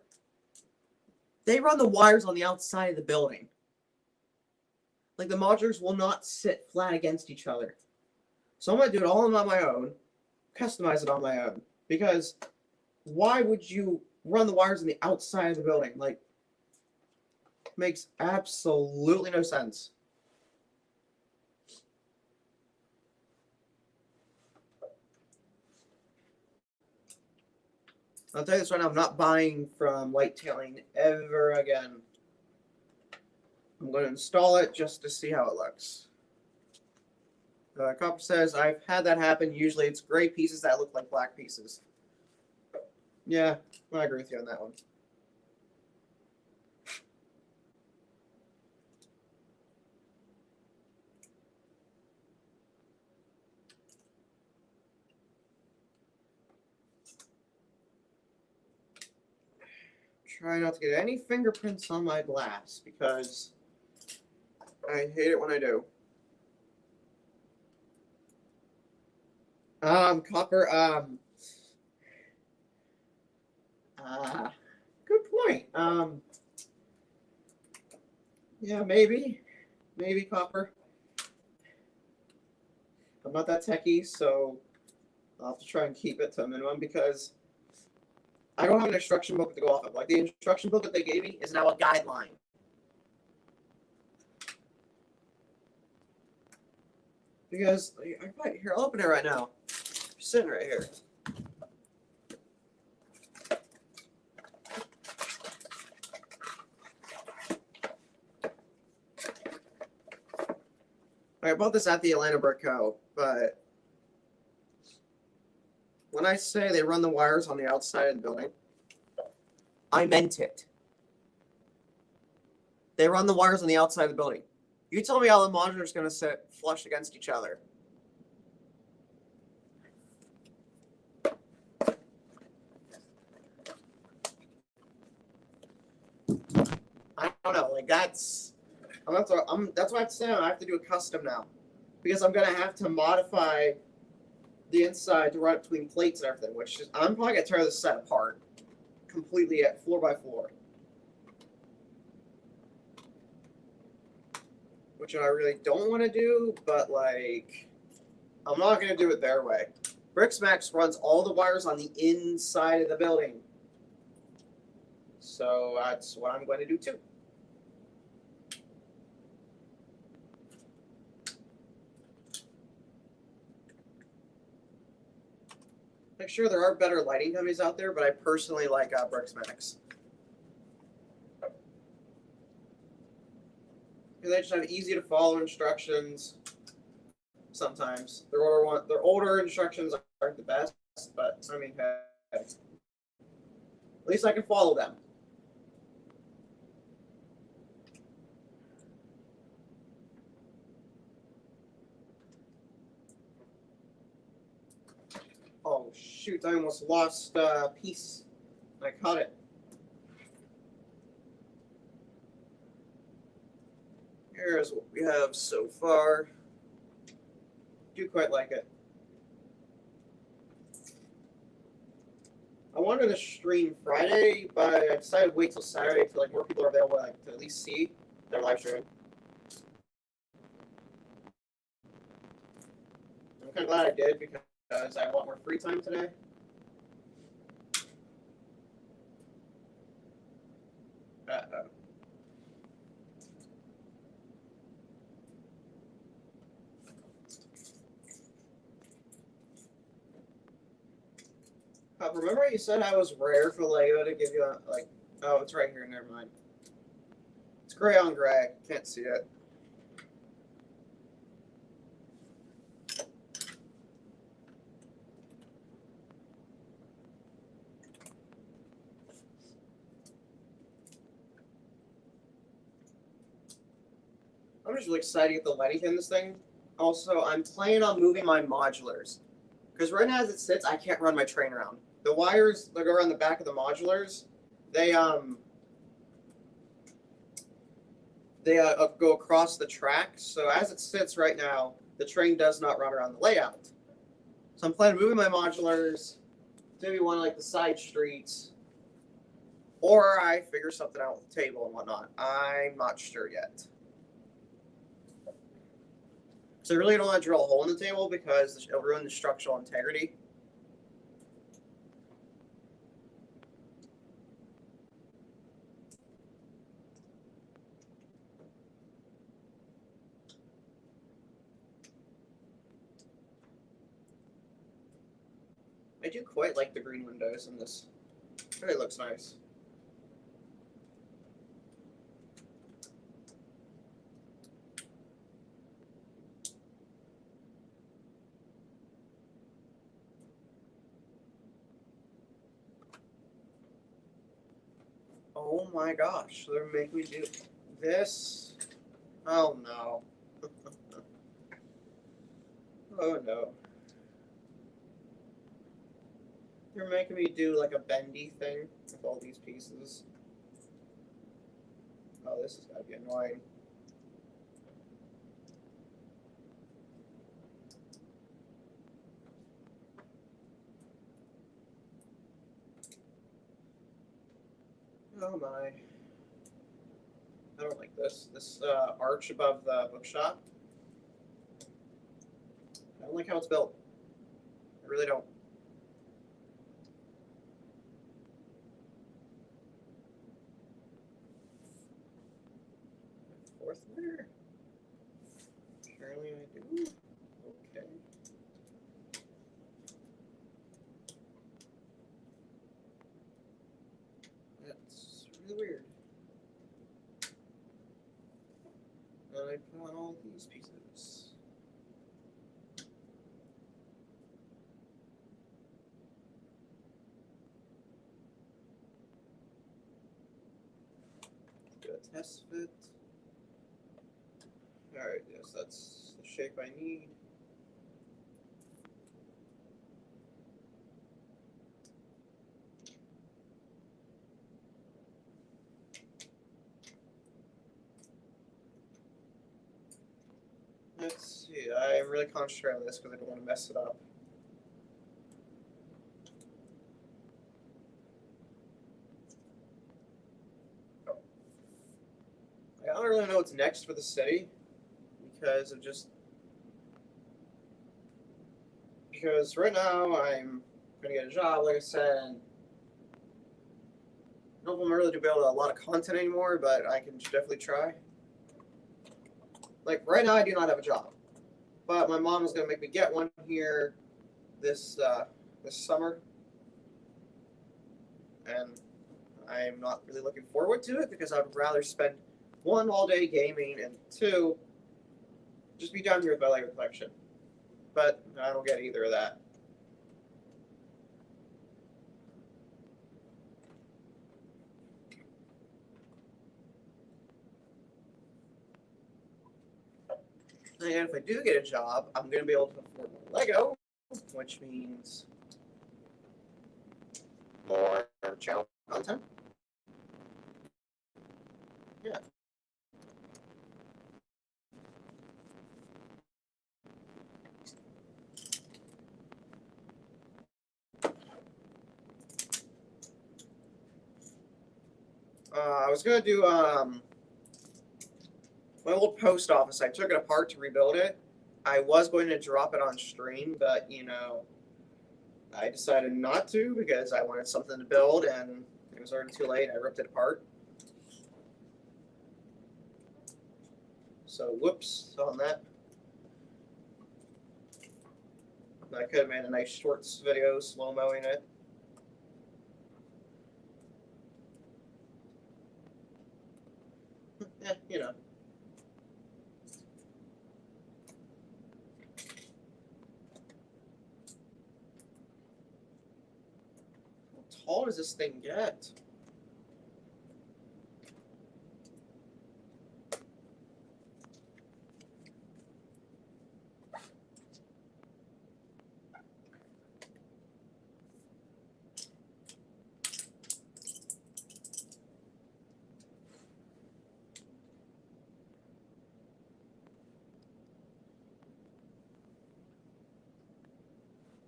Speaker 1: They run the wires on the outside of the building. Like the modulars will not sit flat against each other. So I'm gonna do it all on my own, customize it on my own. Because why would you run the wires on the outside of the building? Like, makes absolutely no sense. I'll tell you this right now, I'm not buying from light tailing ever again. I'm going to install it just to see how it looks. Copper says, I've had that happen. Usually it's gray pieces that look like black pieces. Yeah, I agree with you on that one. Try not to get any fingerprints on my glass because I hate it when I do. Copper, good point. Yeah, maybe Copper. I'm not that techie, so I'll have to try and keep it to a minimum because I don't have an instruction book to go off of. Like the instruction book that they gave me is now a guideline. Because here, I'll open it right now. It's sitting right here. I bought this at the Atlanta Brick Co. But when I say they run the wires on the outside of the building, I meant it. They run the wires on the outside of the building. You tell me how the monitor is going to sit flush against each other. I don't know. Like that's why I have to say I have to do a custom now because I'm going to have to modify the inside to run it between plates and everything. Which is, I'm probably going to tear this set apart completely at floor by floor. Which I really don't want to do, but like, I'm not going to do it their way. Bricksmax runs all the wires on the inside of the building. So that's what I'm going to do too. I'm sure there are better lighting companies out there, but I personally like Bricksmax. They just have easy to follow instructions. Sometimes their older instructions aren't the best, but I mean, at least I can follow them. Oh shoot! I almost lost a piece. I caught it. Here's what we have so far. Do quite like it. I wanted to stream Friday, but I decided to wait till Saturday till like more people are available to at least see their live stream. I'm kind of glad I did because I have a lot more free time today. Uh-oh. Remember you said I was rare for Lego to give you a, like, oh, it's right here, never mind. It's gray on gray, can't see it. I'm just really excited to get the lighting in this thing. Also, I'm planning on moving my modulars. Because right now as it sits, I can't run my train around. The wires that go around the back of the modulars, they go across the track. So as it sits right now, the train does not run around the layout. So I'm planning on moving my modulars to maybe one of like the side streets, or I figure something out with the table and whatnot. I'm not sure yet. So I really don't want to drill a hole in the table because it'll ruin the structural integrity. I do quite like the green windows in this. It really looks nice. Oh my gosh, they're making me do this. Oh no. Oh no. They're making me do like a bendy thing with all these pieces. Oh, this is gotta be annoying. Oh my. I don't like this. This arch above the bookshop. I don't like how it's built. I really don't. Fourth layer? Apparently I do. Okay. That's really weird. And I put on all these pieces. Do a test fit. Alright, yes, that's the shape I need. Let's see, I'm really concentrating on this because I don't want to mess it up. I don't really know what's next for the city because right now I'm gonna get a job, like I said, and I don't know if I'm really to build a lot of content anymore, but I can definitely try. Like right now, I do not have a job, but my mom is gonna make me get one here this summer, and I'm not really looking forward to it because I'd rather spend one all day gaming and two just be done here with my Lego collection. But I don't get either of that. And if I do get a job, I'm going to be able to afford more Lego, which means more channel content. Yeah. I was going to do my old post office. I took it apart to rebuild it. I was going to drop it on stream, but I decided not to because I wanted something to build, and it was already too late. I ripped it apart. So whoops on that. I could have made a nice shorts video slow-moing it. tall does this thing get?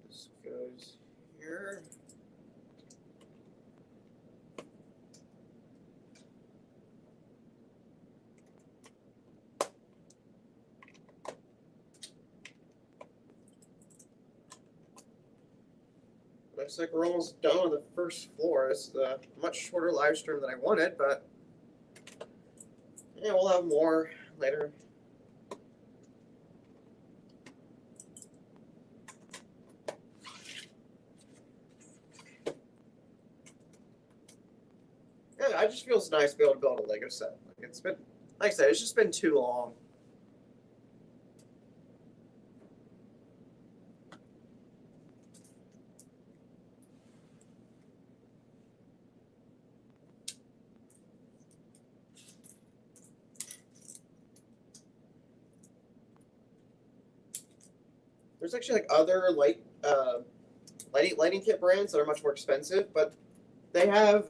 Speaker 1: This goes here. Looks like we're almost done with the first floor. It's the much shorter live stream than I wanted, but yeah, we'll have more later. Yeah, it just feels nice to be able to build a Lego set. Like it's been, like I said, it's just been too long. There's actually like other lighting kit brands that are much more expensive, but they have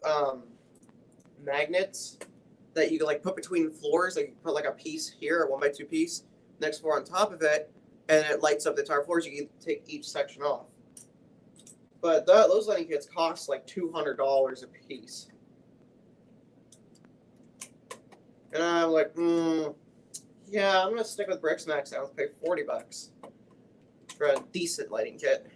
Speaker 1: magnets that you can like put between floors. Like you put like a piece here, a 1x2 piece, next floor on top of it, and it lights up the entire floors. You can take each section off. But those lighting kits cost like $200 a piece. And I'm like, yeah, I'm gonna stick with Bricks Max. I'll pay $40 for a decent lighting kit.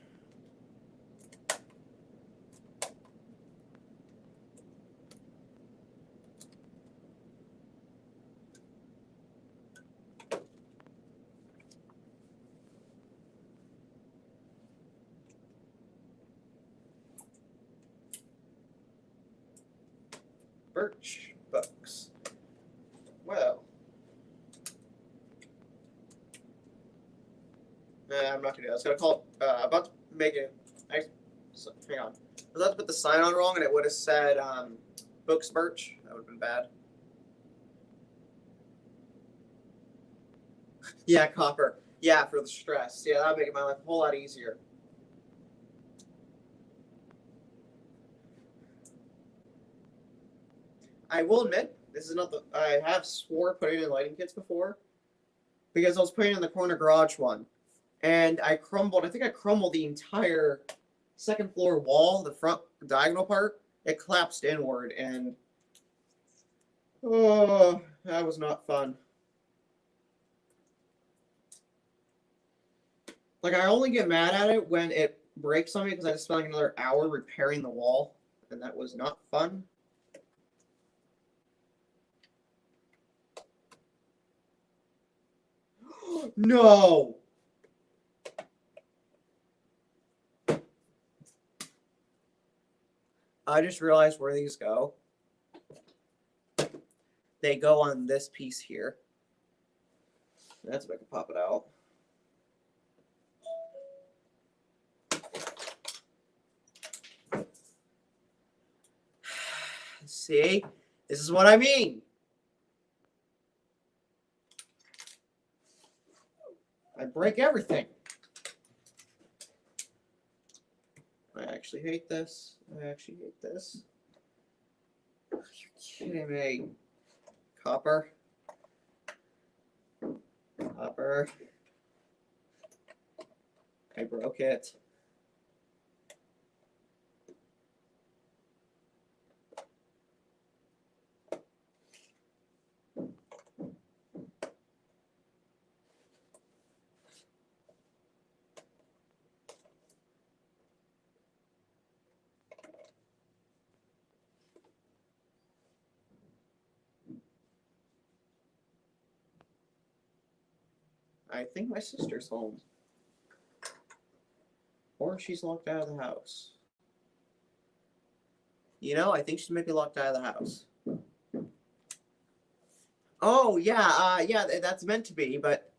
Speaker 1: Birch books. Well, I'm not gonna do that. I was gonna call about to make it. So, hang on. I was about to put the sign on wrong, and it would have said Books Birch. That would have been bad. Yeah, copper. Yeah, for the stress. Yeah, that would make my life a whole lot easier. I will admit, this is not the. I have swore putting in lighting kits before, because I was putting in the corner garage one, and I crumbled. I think I crumbled the entire second floor wall, the front diagonal part. It collapsed inward, and oh, that was not fun. Like I only get mad at it when it breaks on me because I just spent like another hour repairing the wall, and that was not fun. No. I just realized where these go. They go on this piece here. That's if I can pop it out. See? This is what I mean. I break everything. I actually hate this. I actually hate this. Are you kidding me? Copper. Copper. I broke it. I think my sister's home. Or she's locked out of the house. You know, I think she might be locked out of the house. Oh, yeah, yeah, that's meant to be, but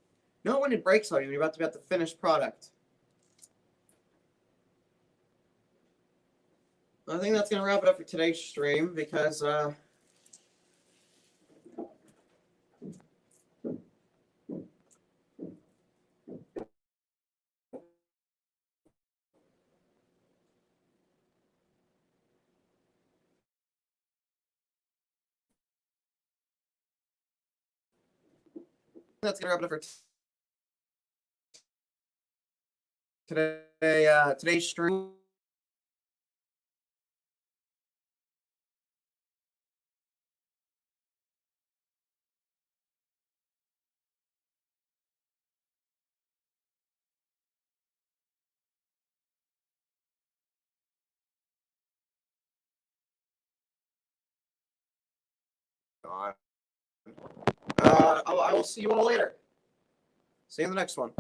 Speaker 1: not when it breaks on you when you're about to be at the finished product. I think that's going to wrap it up for today's stream because today's stream. I will see you all later. See you in the next one.